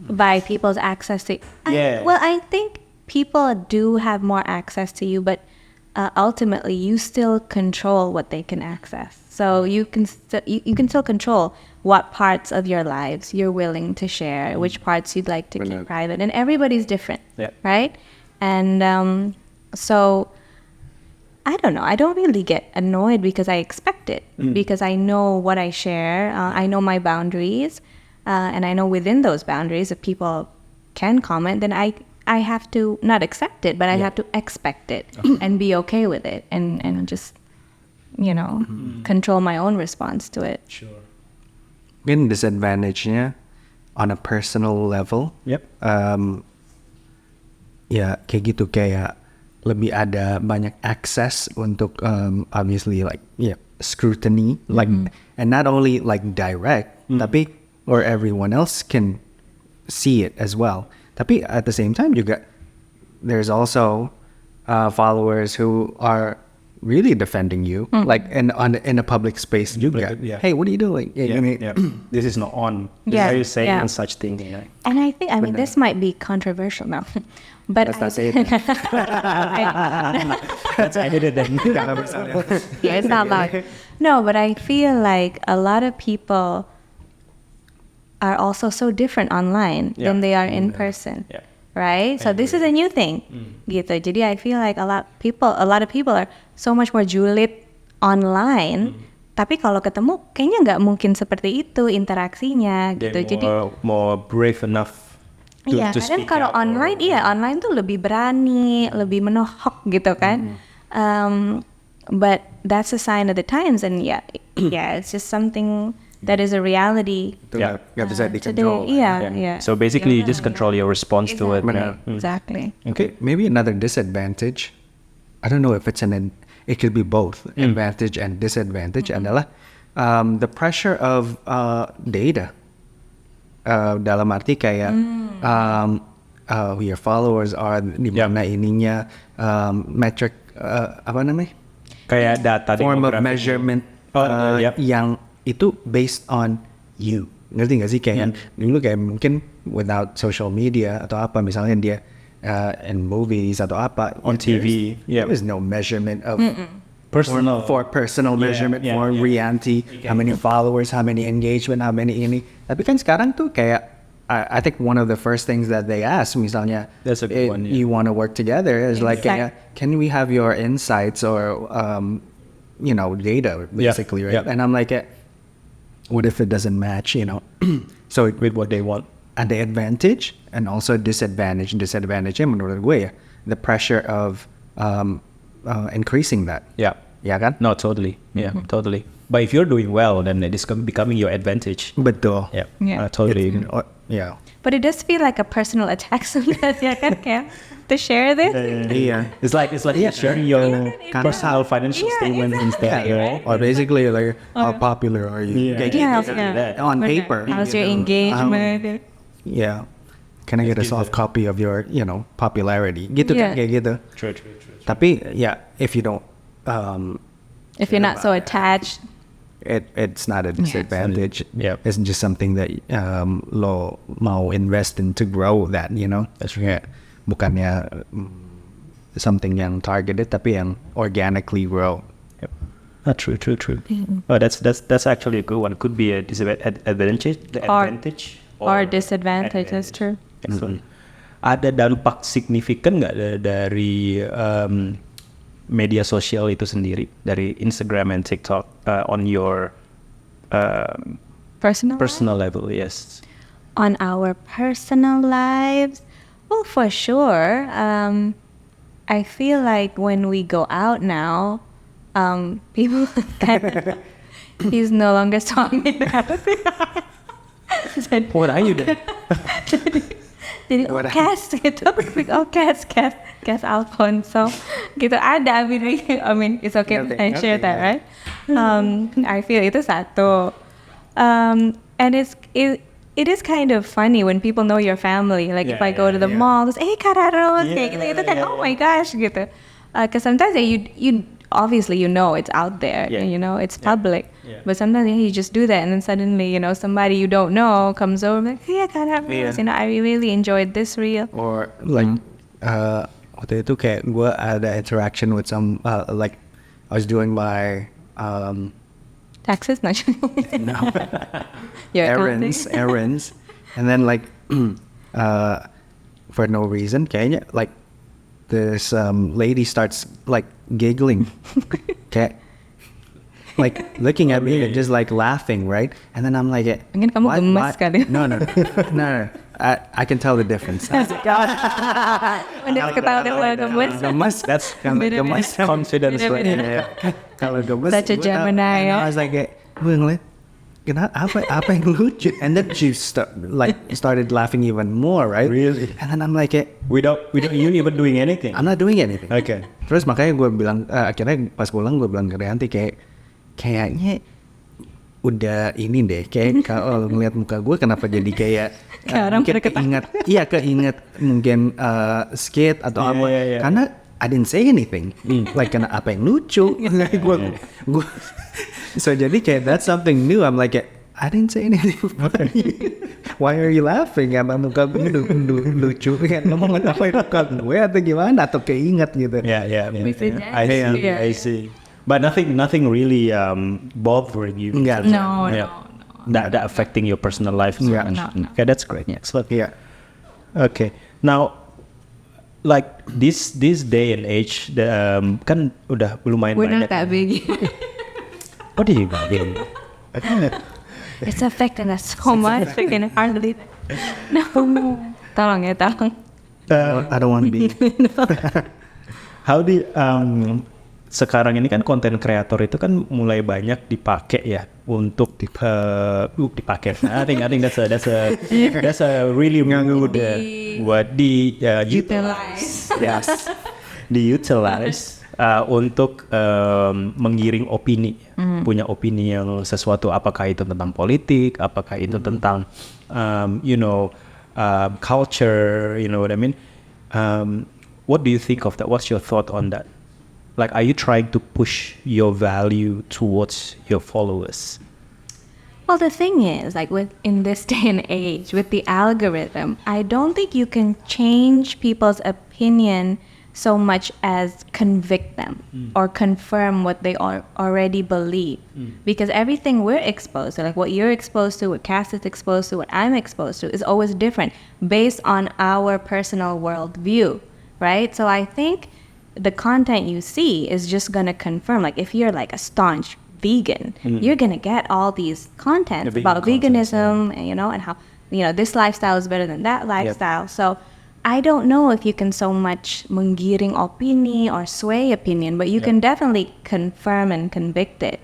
By people's access to I think people do have more access to you, but ultimately you still control what they can access. So you can still control what parts of your lives you're willing to share, which parts you'd like to keep private, and everybody's different, right? And so I don't know. I don't really get annoyed because I expect it, because I know what I share. I know my boundaries. And I know within those boundaries, if people can comment, then I have to not accept it, but I have to expect it and be okay with it and just, control my own response to it. Sure. Mungkin disadvantage-nya on a personal level. Ya kayak gitu, kayak lebih ada banyak access untuk obviously like scrutiny, like and not only like direct, tapi or everyone else can see it as well. Tapi at the same time juga, there's also followers who are really defending you, like in a public space juga. Hey, what are you doing? This is not on. Yeah. Are you saying such thing? And I think, this might be controversial now, but Let's not say it. Let's edit it then. It's not loud. No, but I feel like a lot of people are also so different online than they are in person, right? So this is a new thing, gitu. Jadi I feel like a lot of people are so much more julid online, tapi kalau ketemu kayaknya nggak mungkin seperti itu interaksinya, gitu. Jadi more brave enough to speak kalau out. online, online tuh lebih berani, lebih menohok gitu kan. But that's a sign of the times, and it's just something that is a reality. Gak bisa dikontrol. Today. So basically, you just control your response to it. Exactly. Okay, maybe another disadvantage. I don't know if it could be both advantage and disadvantage. Adalah the pressure of data. Dalam arti kayak your followers are di mana ininya, metric apa namanya? Kayak data form of measurement yang itu based on you. Ngerti gak sih? Kayak dulu kayak mungkin without social media atau apa, misalnya dia in movies atau apa on TV, there is no measurement of personal measurement for Rianti, how many followers, how many engagement, how many ini. Tapi kan sekarang tuh kayak I think one of the first things that they ask, misalnya, that's a good one, you want to work together, is like, can we have your insights or data basically, right? And I'm like, what if it doesn't match, So with what they want. And the advantage and also disadvantage menurut gue ya, the pressure of increasing that. Yeah. Ya kan? No, totally. Yeah, totally. But if you're doing well, then it is becoming your advantage. Betul. Yeah, Yeah. Totally. Yeah. But it does feel like a personal attack sometimes, ya kan? Kayak to share this. Iya. It's like you're sharing your personal financial statement instead. Right? Or basically like how popular are you? Yeah. Kayak gitu. Yeah. On Bener. paper. How's your gitu. engagement? Yeah. Can I get a soft copy of your, popularity? Gitu Yeah. kan, kayak gitu. True. Tapi if you don't, If you're not so attached. it's not a disadvantage. Yeah. It's just something that lo mau invest in to grow that, That's right. Bukannya something yang targeted, tapi yang organically grow. Yep. True. Oh, that's actually a good one. Could be a advantage, Or disadvantage, that's true. Excellent. Ada dampak signifikan nggak dari media sosial itu sendiri, dari Instagram and TikTok on your personal level? Yes. On our personal lives, well, for sure. I feel like when we go out now, people he's no longer talking about it. What are you doing? Jadi Cas gitu, Cas Alfonso gitu ada. I mean it's okay if I share that, right? I feel itu satu, and it is kind of funny when people know your family. Like if I go to the mall, terus Kararos kayak gitu kan, oh my gosh gitu. Because sometimes you obviously it's out there, it's public. Yeah. But sometimes you just do that, and then suddenly somebody you don't know comes over like, hey, Kararos, I really enjoyed this reel. Or like waktu itu kayak gue ada interaction with some like I was doing my taxes, no. errands, and then like for no reason, kayaknya like this lady starts like giggling, kayak like looking at me and just like laughing, right? And then I'm like, mungkin kamu gemes kali. No. I can tell the difference. Udah ketawa gemes. Gemes, that's kind of gemes. Confidence, right? Kalau gemes, Such a Gemini. I was like, gue ngeliat, kenapa apa yang lucu? And then she started laughing even more, right? Really? And then I'm like, without you even doing anything. I'm not doing anything. Okay. Terus makanya gue bilang, akhirnya pas pulang gue bilang ke Rianti kayaknya udah ini deh, kayak kalau ngeliat muka gue kenapa jadi kayak mungkin keinget mungkin skit atau apa. Yeah. Karena I didn't say anything. Like apa yang lucu? gue so jadi kayak that's something new. I'm like, I didn't say anything. Why are you laughing? Apa muka gue lucu? Kayak ngomong apa muka gue atau gimana? Atau keinget gitu? Yeah. I see. But nothing really bothering you. Enggak. No. That affecting your personal life. No. Okay, that's great. Yeah. Excellent. Yeah. Okay. Now, like this day and age, kan udah lumayan We're banyak. not that big. What do you mean? It's affecting us so much. We can hardly. No. Tolong. I don't want to be. How do sekarang ini kan konten kreator itu kan mulai banyak dipakai ya untuk dipakai. I think that's a really good word utilize. Yes. Diutilize untuk menggiring opini, punya opini yang sesuatu, apakah itu tentang politik, apakah itu tentang culture, you know what I mean? What do you think of that? What's your thought on that? Like, are you trying to push your value towards your followers? Well, the thing is, like in this day and age, with the algorithm, I don't think you can change people's opinion so much as convict them or confirm what they already believe. Because everything we're exposed to, like what you're exposed to, what Cas is exposed to, what I'm exposed to, is always different based on our personal worldview, right? So I think the content you see is just gonna confirm, like if you're like a staunch vegan, you're gonna get all these contents about veganism, and, and how this lifestyle is better than that lifestyle. So I don't know if you can so much menggiring opini or sway opinion, but you can definitely confirm and convict it.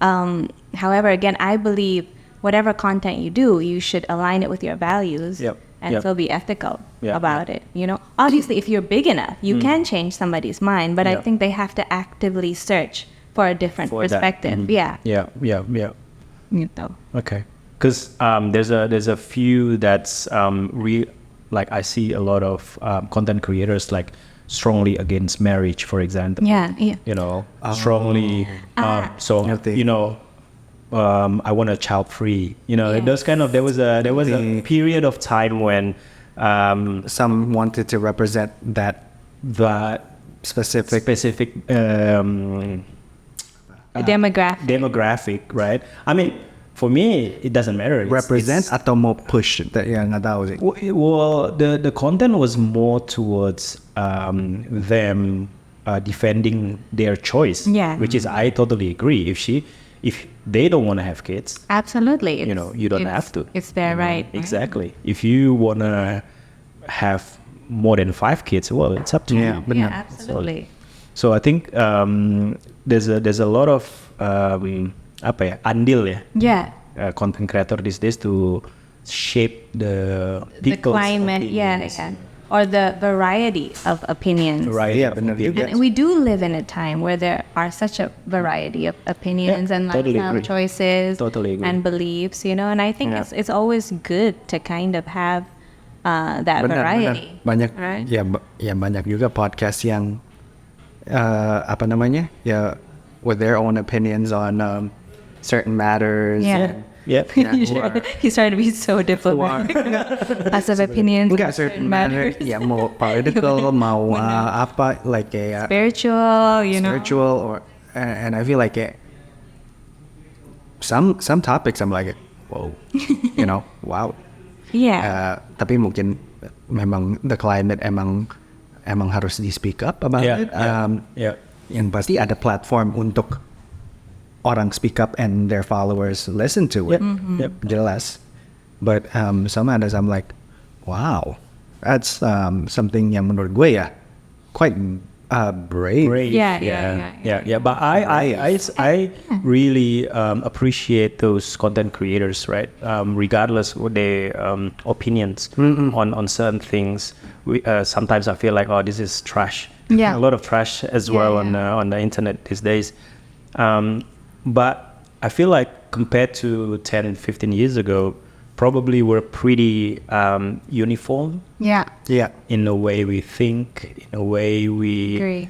However, again, I believe whatever content you do, you should align it with your values and still be ethical about it. You know, obviously, if you're big enough, you can change somebody's mind, but I think they have to actively search for a different perspective. Yeah. Gitu. Okay. Because there's a few that's like I see a lot of content creators like strongly against marriage, for example. Yeah. You know, strongly. You know, I want a child free. You know, those kind of. There was a period of time when some wanted to represent that specific demographic, right? I mean, for me, it doesn't matter. Represent atau mau push, nggak tahu sih. Well, the content was more towards them defending their choice, which is I totally agree. If they don't want to have kids, absolutely, you know, you don't have to. It's their right. Exactly. Right? If you want to have more than 5 kids, well, it's up to you. Yeah, absolutely. So I think there's a lot of andil content creator these days to shape the climate, or the variety of opinions. And we do live in a time where there are such a variety of opinions and lifestyle choices and beliefs, you know. And I think it's always good to kind of have that variety. Banyak, right? banyak juga podcast yang with their own opinions on certain matters. He's trying to be so diplomatic. Lots of opinions. Enggak certain matters. Mau political, mau like spiritual, you know. Spiritual and I feel like some topics I'm like, whoa, you know, wow. Tapi mungkin memang the climate emang harus di speak up about it. Yang pasti ada platform untuk orang speak up and their followers listen to it. Jelas. But some others I'm like, wow, that's something yang menurut gue quite brave. But I really appreciate those content creators, right? Regardless of their opinions on certain things. Sometimes I feel like, oh, this is trash. A lot of trash as well on the internet these days. But I feel like compared to 10 and 15 years ago, probably we're pretty uniform. In the way we think, in the way we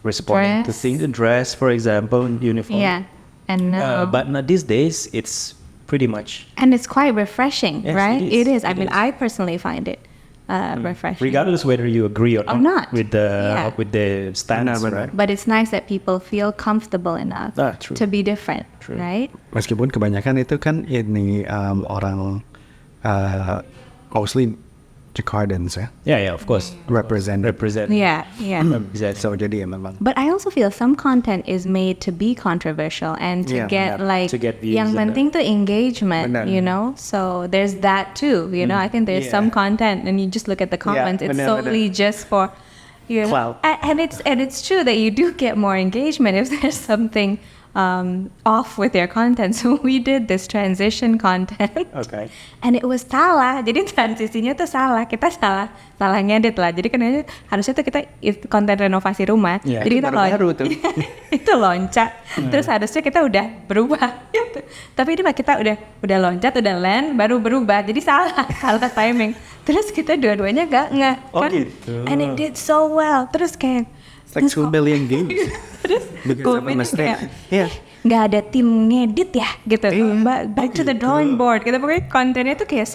respond to things. The dress, for example, uniform. But not these days, it's pretty much. And it's quite refreshing, right? It is. I mean, I personally find it refreshing. Regardless whether you agree or not with the stance, right? But it's nice that people feel comfortable enough to be different, right? Meskipun kebanyakan itu kan ini orang mostly Jakartans of course. Represent. So jadi memang. But I also feel some content is made to be controversial and to get yang penting tuh engagement, you know. So there's that too, you know. I think there's some content and you just look at the comments, it's solely just for clout. And it's true that you do get more engagement if there's something off with their content. So we did this transition content. And it was salah. Jadi transisinya tuh salah. Kita salah ngedit lah. Jadi kan harusnya tuh kita konten renovasi rumah. Jadi kita itu loncat. Terus harusnya kita udah berubah. Tapi ini kita udah loncat, udah land, baru berubah. Jadi salah timing. Terus kita dua-duanya gak kan? And it did so well. Terus kayak it's like 2 billion views. Terus komen kayak nggak ada tim ngedit ya gitu. Back to the drawing board. Kita pokoknya kontennya tuh kayak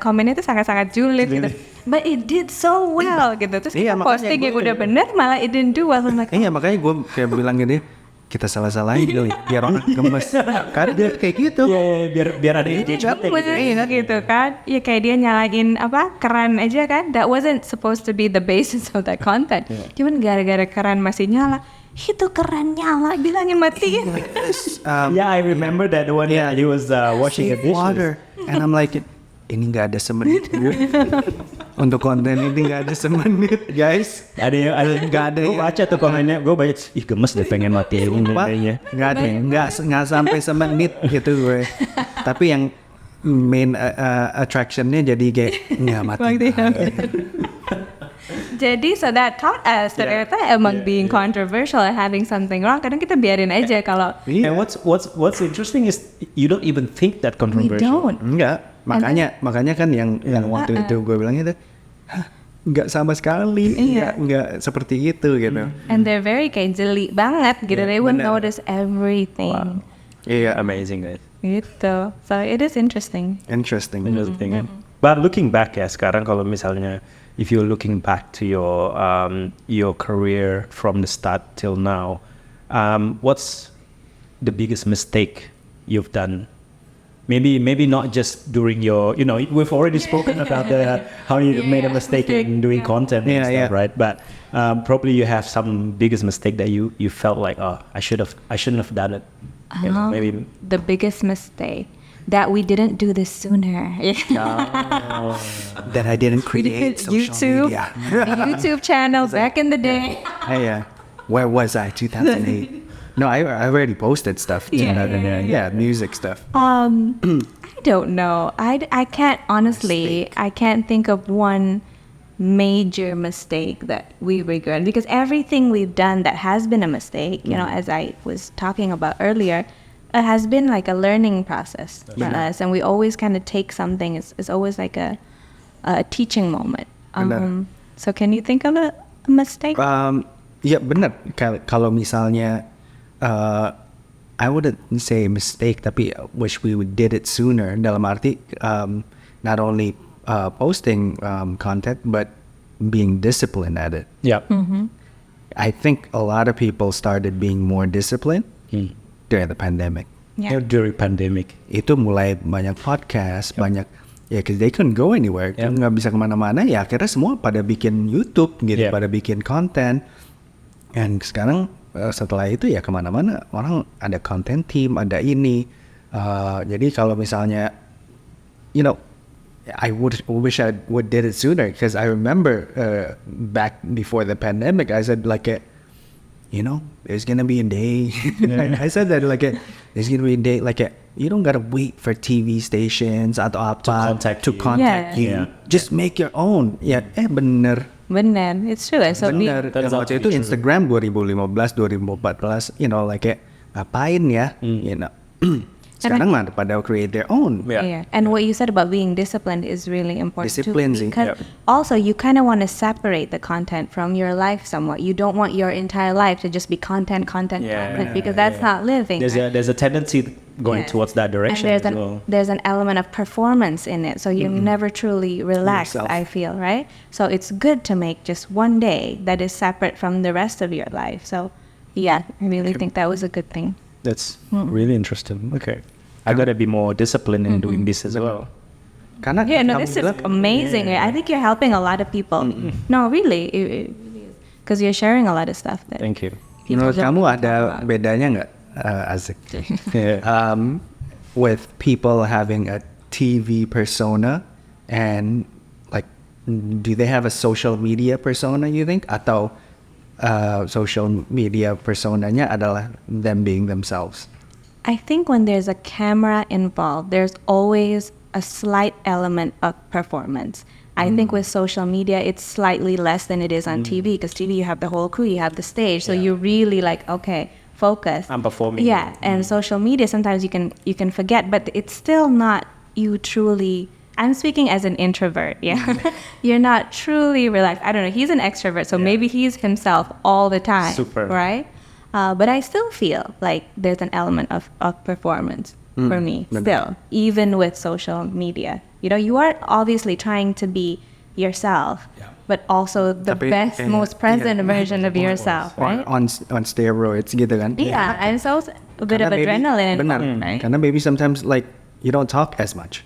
komennya tuh sangat julid gitu. But it did so well gitu. Terus kita posting yang udah bener malah it didn't do well. Makanya gue kayak bilang gini, kita salah-salahin dulu biar orang gemes. Karena dia kayak gitu. Biar ada gitu kan. Ya kayak dia nyalain keran aja kan. That wasn't supposed to be the basis of that content. Cuman gara-gara keran masih nyala, itu keran nyala bilangin matiin. I remember that one. He was washing the dishes. Water. And I'm like, ini nggak ada semenit. Untuk konten ini nggak ada semenit, guys. Ada yang Nggak ada. Gue baca tuh komennya, gue baca, ih gemes deh pengen matiin kayaknya. Nggak sampai semenit gitu gue. Tapi yang main attractionnya jadi kayak nggak mati. Jadi so that taught us ternyata emang being controversial and having something wrong. Kadang kita biarin aja kalau And what's interesting is you don't even think that we controversial. don't. Enggak, makanya kan yang waktu itu gue bilangnya tuh, nggak sama sekali, nggak seperti itu gitu. And they're very kayak jeli banget gitu. They would notice everything. Iya, Amazing, guys. Gitu. So it is interesting. interesting. But looking back ya sekarang kalau misalnya if you're looking back to your career from the start till now, what's the biggest mistake you've done? Maybe not just during your, we've already spoken about how you made a mistake in doing content and stuff, right? But probably you have some biggest mistake that you felt like, oh, I shouldn't have done it. Maybe The biggest mistake that we didn't do this sooner. That I didn't create social YouTube, media. YouTube channel back in the day. Where was I? 2008. No, I already posted stuff. Music stuff. I don't know. I can't honestly. I can't think of one major mistake that we regret, because everything we've done that has been a mistake, as I was talking about earlier, it has been like a learning process for us, and we always kind of take something. It's always like a teaching moment. So can you think of a mistake? Ya benar. Kalau misalnya, I wouldn't say mistake, tapi wish we did it sooner. Dalam arti, not only posting content, but being disciplined at it. yeah. I think a lot of people started being more disciplined during the pandemic. During pandemic. Itu mulai banyak podcast, banyak, because they couldn't go anywhere, nggak bisa kemana-mana, ya akhirnya semua pada bikin YouTube gitu, pada bikin konten. And sekarang setelah itu ya kemana-mana orang ada content team, ada ini. Jadi kalau misalnya, I wish I would did it sooner, because I remember back before the pandemic, I said like, there's gonna be a day. I said that like, there's gonna be a day like, you don't gotta wait for TV stations atau apa to contact you. Just make your own. Bener. It's true. So Bener. Waktu itu Instagram 2015, 2014, like ngapain ya, Sekarang mah pada create their own. And what you said about being disciplined is really important Discipline too. Because also you kind of want to separate the content from your life somewhat. You don't want your entire life to just be content, because that's not living. There's a tendency going towards that direction. And there's an element of performance in it, so you never truly relax. I feel, right? So it's good to make just one day that is separate from the rest of your life. So I really think that was a good thing. That's really interesting. Okay, I gotta be more disciplined in doing this as well. Karena this is amazing. I think you're helping a lot of people. No, really, it really is, because you're sharing a lot of stuff that. Thank you. Menurut kamu ada bedanya nggak, Azik? With people having a TV persona and like, do they have a social media persona, you think? Atau social media personanya adalah them being themselves? I think when there's a camera involved, there's always a slight element of performance. I think with social media, it's slightly less than it is on TV, because TV, you have the whole crew, you have the stage, so you really like, okay, focus. I'm performing. And social media, sometimes you can forget, but it's still not you truly. I'm speaking as an introvert, You're not truly relaxed. I don't know, he's an extrovert, so maybe he's himself all the time. Super. Right? But I still feel like there's an element of performance for me, still, even with social media. You are obviously trying to be yourself, but also the best, most present version of yourself, right? On steroids gitu kan? And so a bit of adrenaline. Benar, right? Karena maybe sometimes like you don't talk as much.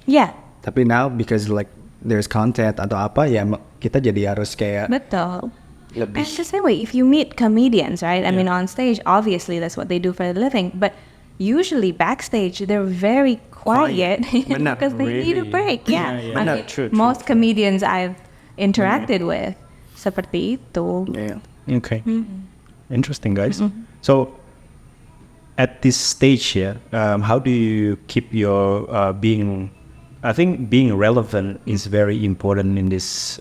Tapi now because like there's content atau apa, ya kita jadi harus kayak Betul. lebih. And the same way, if you meet comedians, right? I mean, on stage, obviously that's what they do for a living. But usually backstage, they're very quiet Benar. because they need a break. Yeah, I Benar, mean, true. most comedians I've interacted with seperti itu. Yeah. Okay. Interesting, guys. So, at this stage here, how do you keep your being? I think being relevant is very important in this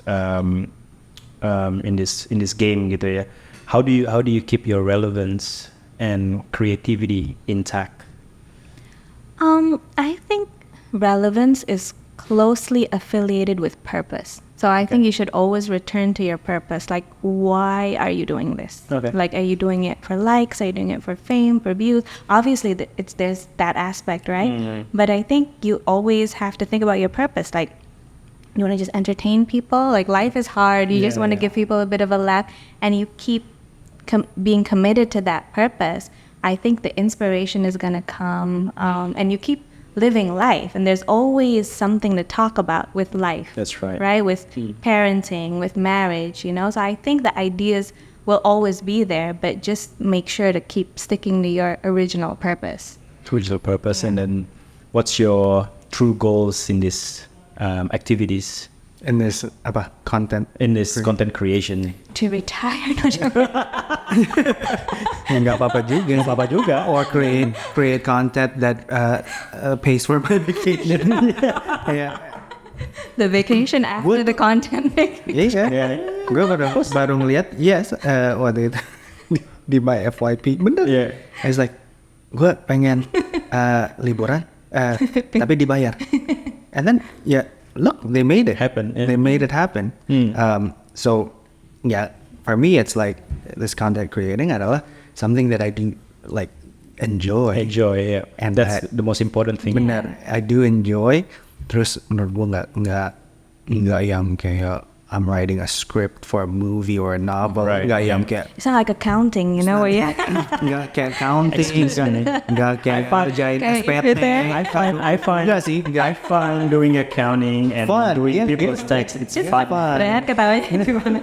in this game, gitu ya. How do you keep your relevance and creativity intact? I think relevance is closely affiliated with purpose. So I think you should always return to your purpose. Like, why are you doing this? Okay. Like, are you doing it for likes? Are you doing it for fame, for views? Obviously, there's that aspect, right? But I think you always have to think about your purpose. Like, you want to just entertain people? Like, life is hard. You just want to give people a bit of a laugh, and you keep being committed to that purpose. I think the inspiration is going to come, and you keep living life, and there's always something to talk about with life. That's right. Right? With parenting, with marriage, you know? So I think the ideas will always be there, but just make sure to keep sticking to your original purpose. Original purpose, and then what's your true goals in this activities, In this content. in this content creation? To retire, no joke. Nggak apa-apa juga. Or create content that pays for my vacation. Yeah. The vacation after the content. Iya. Gue baru ngeliat, waktu itu di my FYP, bener. Yeah. I was like, gue pengen liburan, tapi dibayar. And then, look, they made it Happen, yeah. They made it happen. So, for me, it's like this content creating adalah something that I do like enjoy. Yeah. And That's the most important thing. Benar, I do enjoy. Terus menurut gue nggak yang kayak I'm writing a script for a movie or a novel. Right. Nggak yang kayak It's not like accounting, you know? nggak kayak counting, nggak kayak kerjain SPT. I find Nggak sih, I find doing accounting and Fun, doing yeah, people's yeah. tax. It's fun. Benar ketawanya gimana?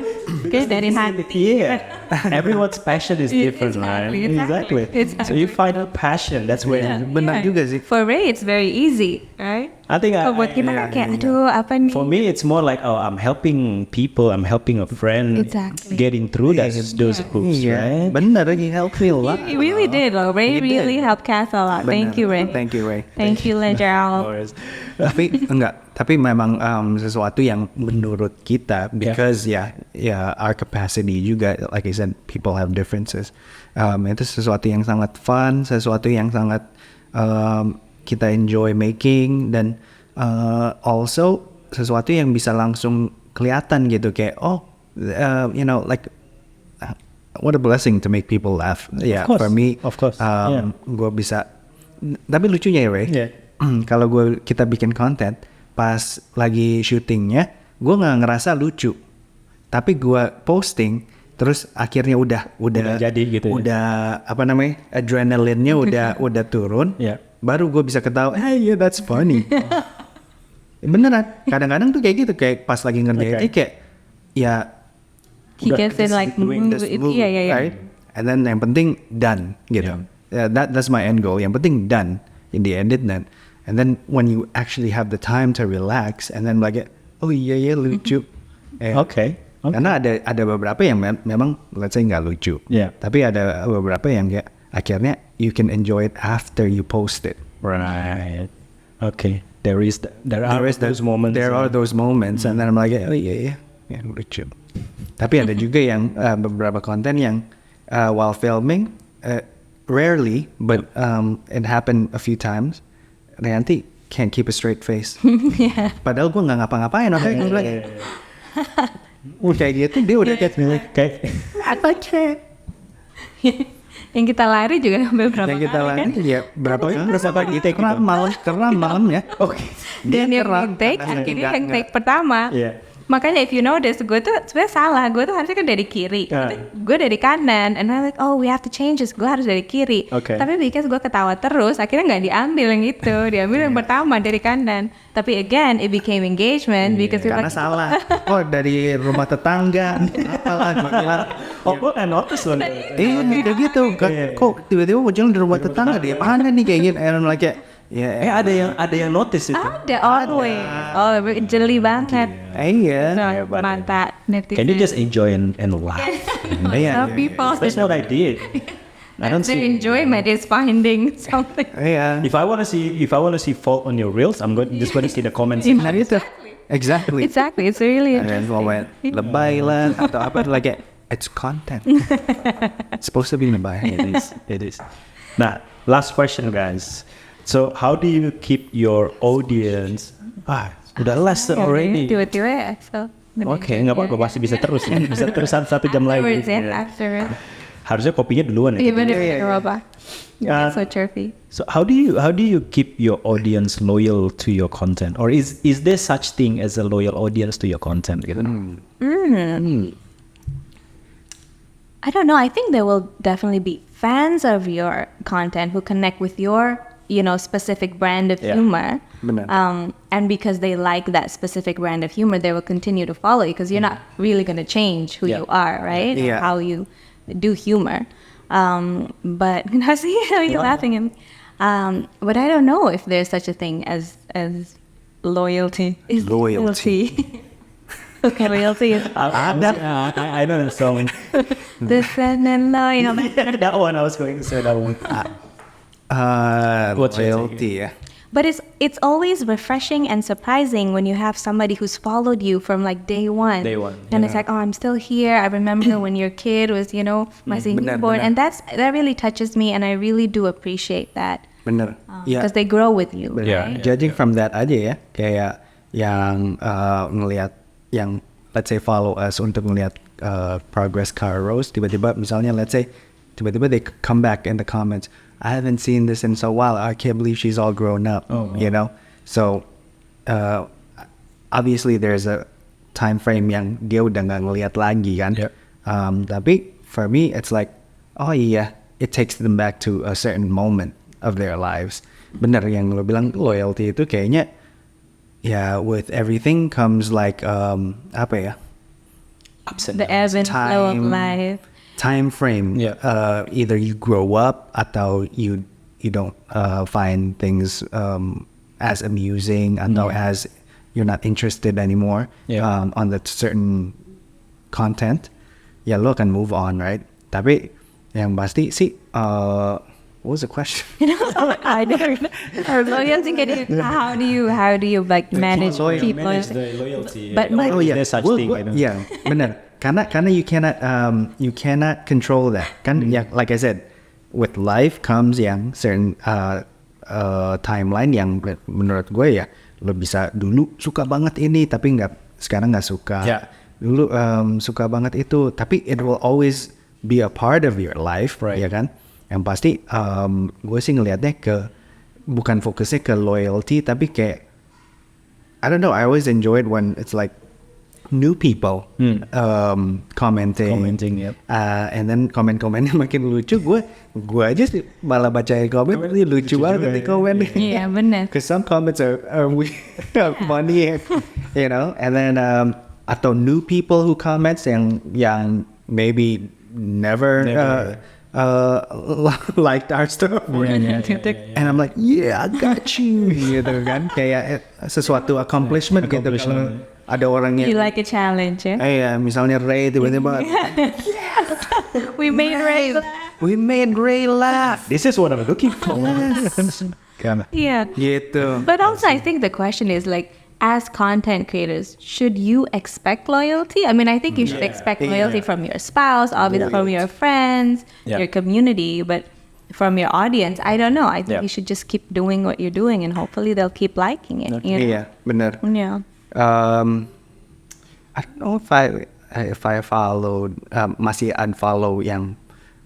Kayak dari hati. Yeah, everyone's passion is different, right? Exactly. So you find a passion. That's where. Benar juga sih. For Ray, it's very easy, right? I think So buat kita kan kayak, aduh apa nih? for me, it's more like, I'm helping people. I'm helping a friend Exactly. getting through those hoops, Iya, right? benar lagi helpful lah. You really did, loh. Ray You really did. helped Cas a lot. Thank you, Ray. Thank you, Ray. Thank you, Legal. Tapi memang sesuatu yang menurut kita, because our capacity juga, like I said, people have differences. Itu sesuatu yang sangat fun, sesuatu yang sangat kita enjoy making, dan also sesuatu yang bisa langsung kelihatan gitu, kayak like what a blessing to make people laugh. Yeah, course, for me, of course. Gue bisa. Tapi lucunya ya, Ray. Yeah. Kalau kita bikin konten, pas lagi syutingnya, gue nggak ngerasa lucu. Tapi gue posting, terus akhirnya udah jadi gitu ya. Udah adrenalinnya udah turun. Yeah. Baru gue bisa ketawa, hey, yeah, that's funny. Beneran. Kadang-kadang tuh kayak gitu, kayak pas lagi ngerjain kayak He gets in like doing this move, yeah. right? And then yang penting done gitu. That's my end goal. Yang penting done in the edit then. And then when you actually have the time to relax, and then like, oh iya lucu. Okay. Karena ada beberapa yang memang let's say nggak lucu. Yeah. Tapi ada beberapa yang kayak akhirnya you can enjoy it after you post it. Right. Okay. There are those moments. There are those moments, and then I'm like, oh iya lucu. Tapi ada juga yang beberapa konten yang while filming, rarely, but it happened a few times. Rianti can't keep a straight face. Yeah. Padahal gue nggak ngapa-ngapain, gue bilang, kayak gitu dia udah kayak apa cek. Yang kita lari juga beberapa Yang kita kali lakukan kan? ya berapa kali take karena malamnya. Oke. Dan yang take akhirnya yang take pertama. Yeah. Makanya if you notice, gue tuh sebenarnya salah. Gue tuh harusnya kan dari kiri. Gue dari kanan. And I'm like, oh we have to change this. Gue harus dari kiri. Okay. Tapi because gue ketawa terus, akhirnya nggak diambil yang itu. Diambil yang pertama dari kanan. Tapi again, it became engagement because we're Karena like, salah. Oh dari rumah tetangga. Apalah. Gue nggak notice loh. Kayak gitu. Kok tiba-tiba muncul di rumah tetangga dia mana nih kayak gitu. And I'm like, Yeah. Ada yang notice itu. Ada always. Oh, jeli banget. Iya. Mantap netizen. Can you just enjoy and laugh? Some people That's what I did. I don't their see. enjoyment is finding something. Iya. If I wanna see fault on your reels, I'm just gonna see the comments. Nah itu. Exactly. Exactly, it's really And then moment lebay lah atau apa like it's content. It's supposed to be lebay. It is. Nah, last question, guys. So, how do you keep your audience? Udah last already. Tiba-tiba ya. So, Oke, nggak apa-apa, masih bisa terus. Bisa terus satu jam lagi. After. Harusnya kopinya duluan ya. Even if it's apa. So chirpy. So how do you keep your audience loyal to your content, or is there such thing as a loyal audience to your content? Gitu? I don't know. I think there will definitely be fans of your content who connect with your, specific brand of humor. Benar. And because they like that specific brand of humor, they will continue to follow you because you're not really going to change who you are, right? Yeah. How you do humor. But I see you laughing at me. But I don't know if there's such a thing as loyalty. Is Loyalty. Okay, loyalty is I know the song. the sun and loyal. That one I was going to say that one. What's your Loyalty ya. But it's always refreshing and surprising when you have somebody who's followed you from like day one. And it's like, oh, I'm still here. I remember when your kid was, masih newborn. And that really touches me, and I really do appreciate that. Bener. Because they grow with you. Yeah. Right? Judging from that aja ya, kayak yang ngelihat, yang let's say follow us untuk ngelihat progress Caros, tiba-tiba misalnya let's say tiba-tiba they come back in the comments, I haven't seen this in so while. I can't believe she's all grown up. So obviously there's a time frame yang dia udah nggak ngelihat lagi kan. Tapi for me it's like, oh iya, it takes them back to a certain moment of their lives. Bener yang lo bilang, loyalty itu kayaknya ya with everything comes like apa ya? Ups and The ebb and flow of life. Time frame. Either you grow up atau you don't find things as amusing atau as you're not interested anymore on the certain content. Ya lo akan move on, right? Tapi yang pasti sih what was the question? I don't know. Loyalty, how do you like manage keep loyalty? But like, there's such thing. Yeah, benar. Karena you cannot control that. Kan ya, like I said, with life comes yang certain timeline yang menurut gue ya lo bisa dulu suka banget ini tapi sekarang nggak suka. Dulu suka banget itu tapi it will always be a part of your life, ya kan? Yang pasti gue sih ngelihatnya bukan fokusnya ke loyalty tapi kayak I don't know, I always enjoy it when it's like new people commenting and then komen-komennya makin lucu. Gue aja sih malah bacain komen lucu banget di komen. Iya benar. Because some comments are funny, and then atau new people who comments yang maybe never liked our stuff. And I'm like, yeah, I got you. Gitu kan, kayak sesuatu accomplishment gitu. Kalau ada orang yang You like a challenge, ya? Misalnya Ray tiba-tiba, We made Ray laugh. We made Ray laugh. This is what I'm looking for. Yeah. Gitu. But also, I think the question is like, as content creators, should you expect loyalty? I mean, I think you should expect loyalty from your spouse, obviously from your friends, your community, but from your audience, I don't know. I think you should just keep doing what you're doing, and hopefully they'll keep liking it. You know? Iya, benar. Yeah. I don't know if I followed masih unfollow yang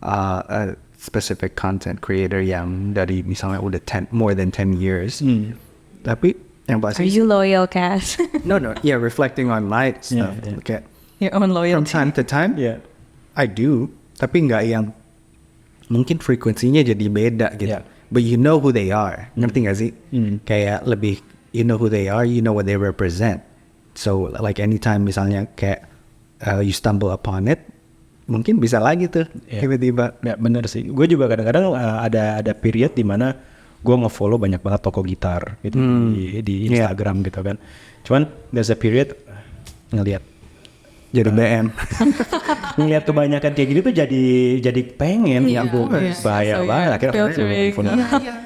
a specific content creator yang dari misalnya udah more than 10 years. Tapi yang pasti Are you loyal, Cas? no, yeah, reflecting on my stuff. Okay. Your own From loyalty. time to time, I do, tapi nggak yang mungkin frekuensinya jadi beda gitu. But you know who they are, ngerti nggak sih? Kayak lebih, you know who they are, you know what they represent. So like anytime misalnya kayak you stumble upon it, mungkin bisa lagi tuh tiba-tiba. Ya bener sih. Gue juga kadang-kadang ada period di mana gue nge-follow banyak banget toko gitar gitu di Instagram gitu kan. Cuman there's a period ngelihat jadi BM. ngelihat kebanyakan kayak gitu tuh jadi pengen bahaya banget akhirnya.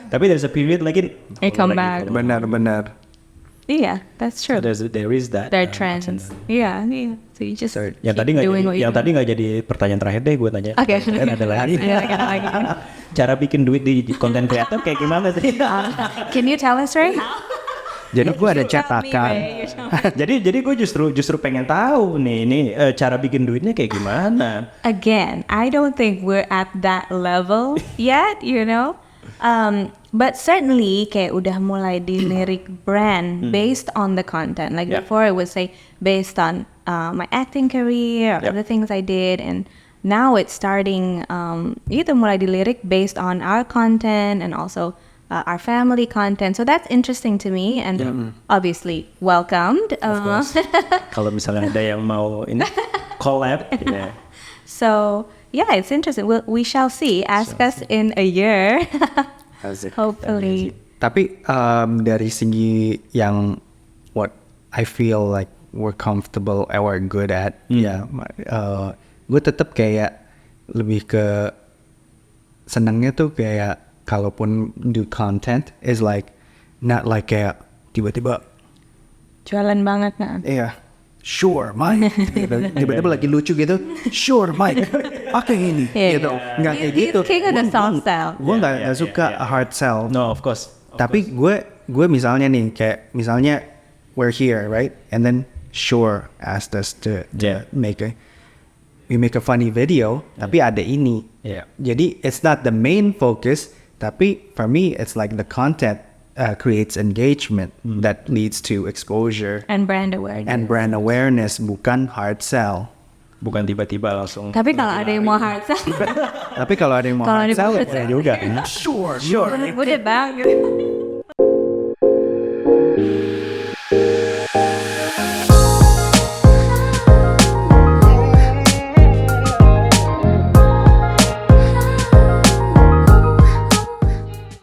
Tapi there's a period lagi come back. Benar. Iya, that's true. There is that. There are trends. Iya. So you just yang tadi nggak jadi pertanyaan terakhir deh gue tanya. Oke. Ada lagi. Cara bikin duit di konten kreator kayak gimana sih? Can you tell us, Ray? Jadi gue ada cetakan. jadi gue justru pengen tahu nih ini cara bikin duitnya kayak gimana. Again, I don't think we're at that level yet, you know. But certainly kayak udah mulai dilirik brand based on the content. Like before I would say based on my acting career, or the things I did, and now it's starting itu mulai dilirik based on our content and also our family content. So that's interesting to me and obviously welcomed. Kalau misalnya ada yang mau ini collab. So yeah, it's interesting. We shall see. Ask us in a year. Hopefully. Tapi dari segi yang what I feel like we're comfortable or we're good at, gue tetap kayak lebih ke senangnya tuh kayak kalaupun do content is like not like kayak tiba-tiba jualan banget kan? Iya. Sure, Mike. Tiba-tiba lagi lucu gitu. Sure, Mike. Pakai ini. Gitu. Nggak kayak gitu. Kayak ada soft sell. Gue nggak suka hard sell. No, of course. Tapi gue misalnya nih, kayak misalnya we're here, right? And then Sure asked us to make a funny video. Tapi ada ini. Jadi it's not the main focus. Tapi for me, it's like the content creates engagement that leads to exposure and brand awareness. Bukan hard sell. Bukan tiba-tiba langsung. Tapi kalau ada yang mau hard sell. Tapi kalau ada yang mau hard sell, boleh juga. Sure. Udah bang.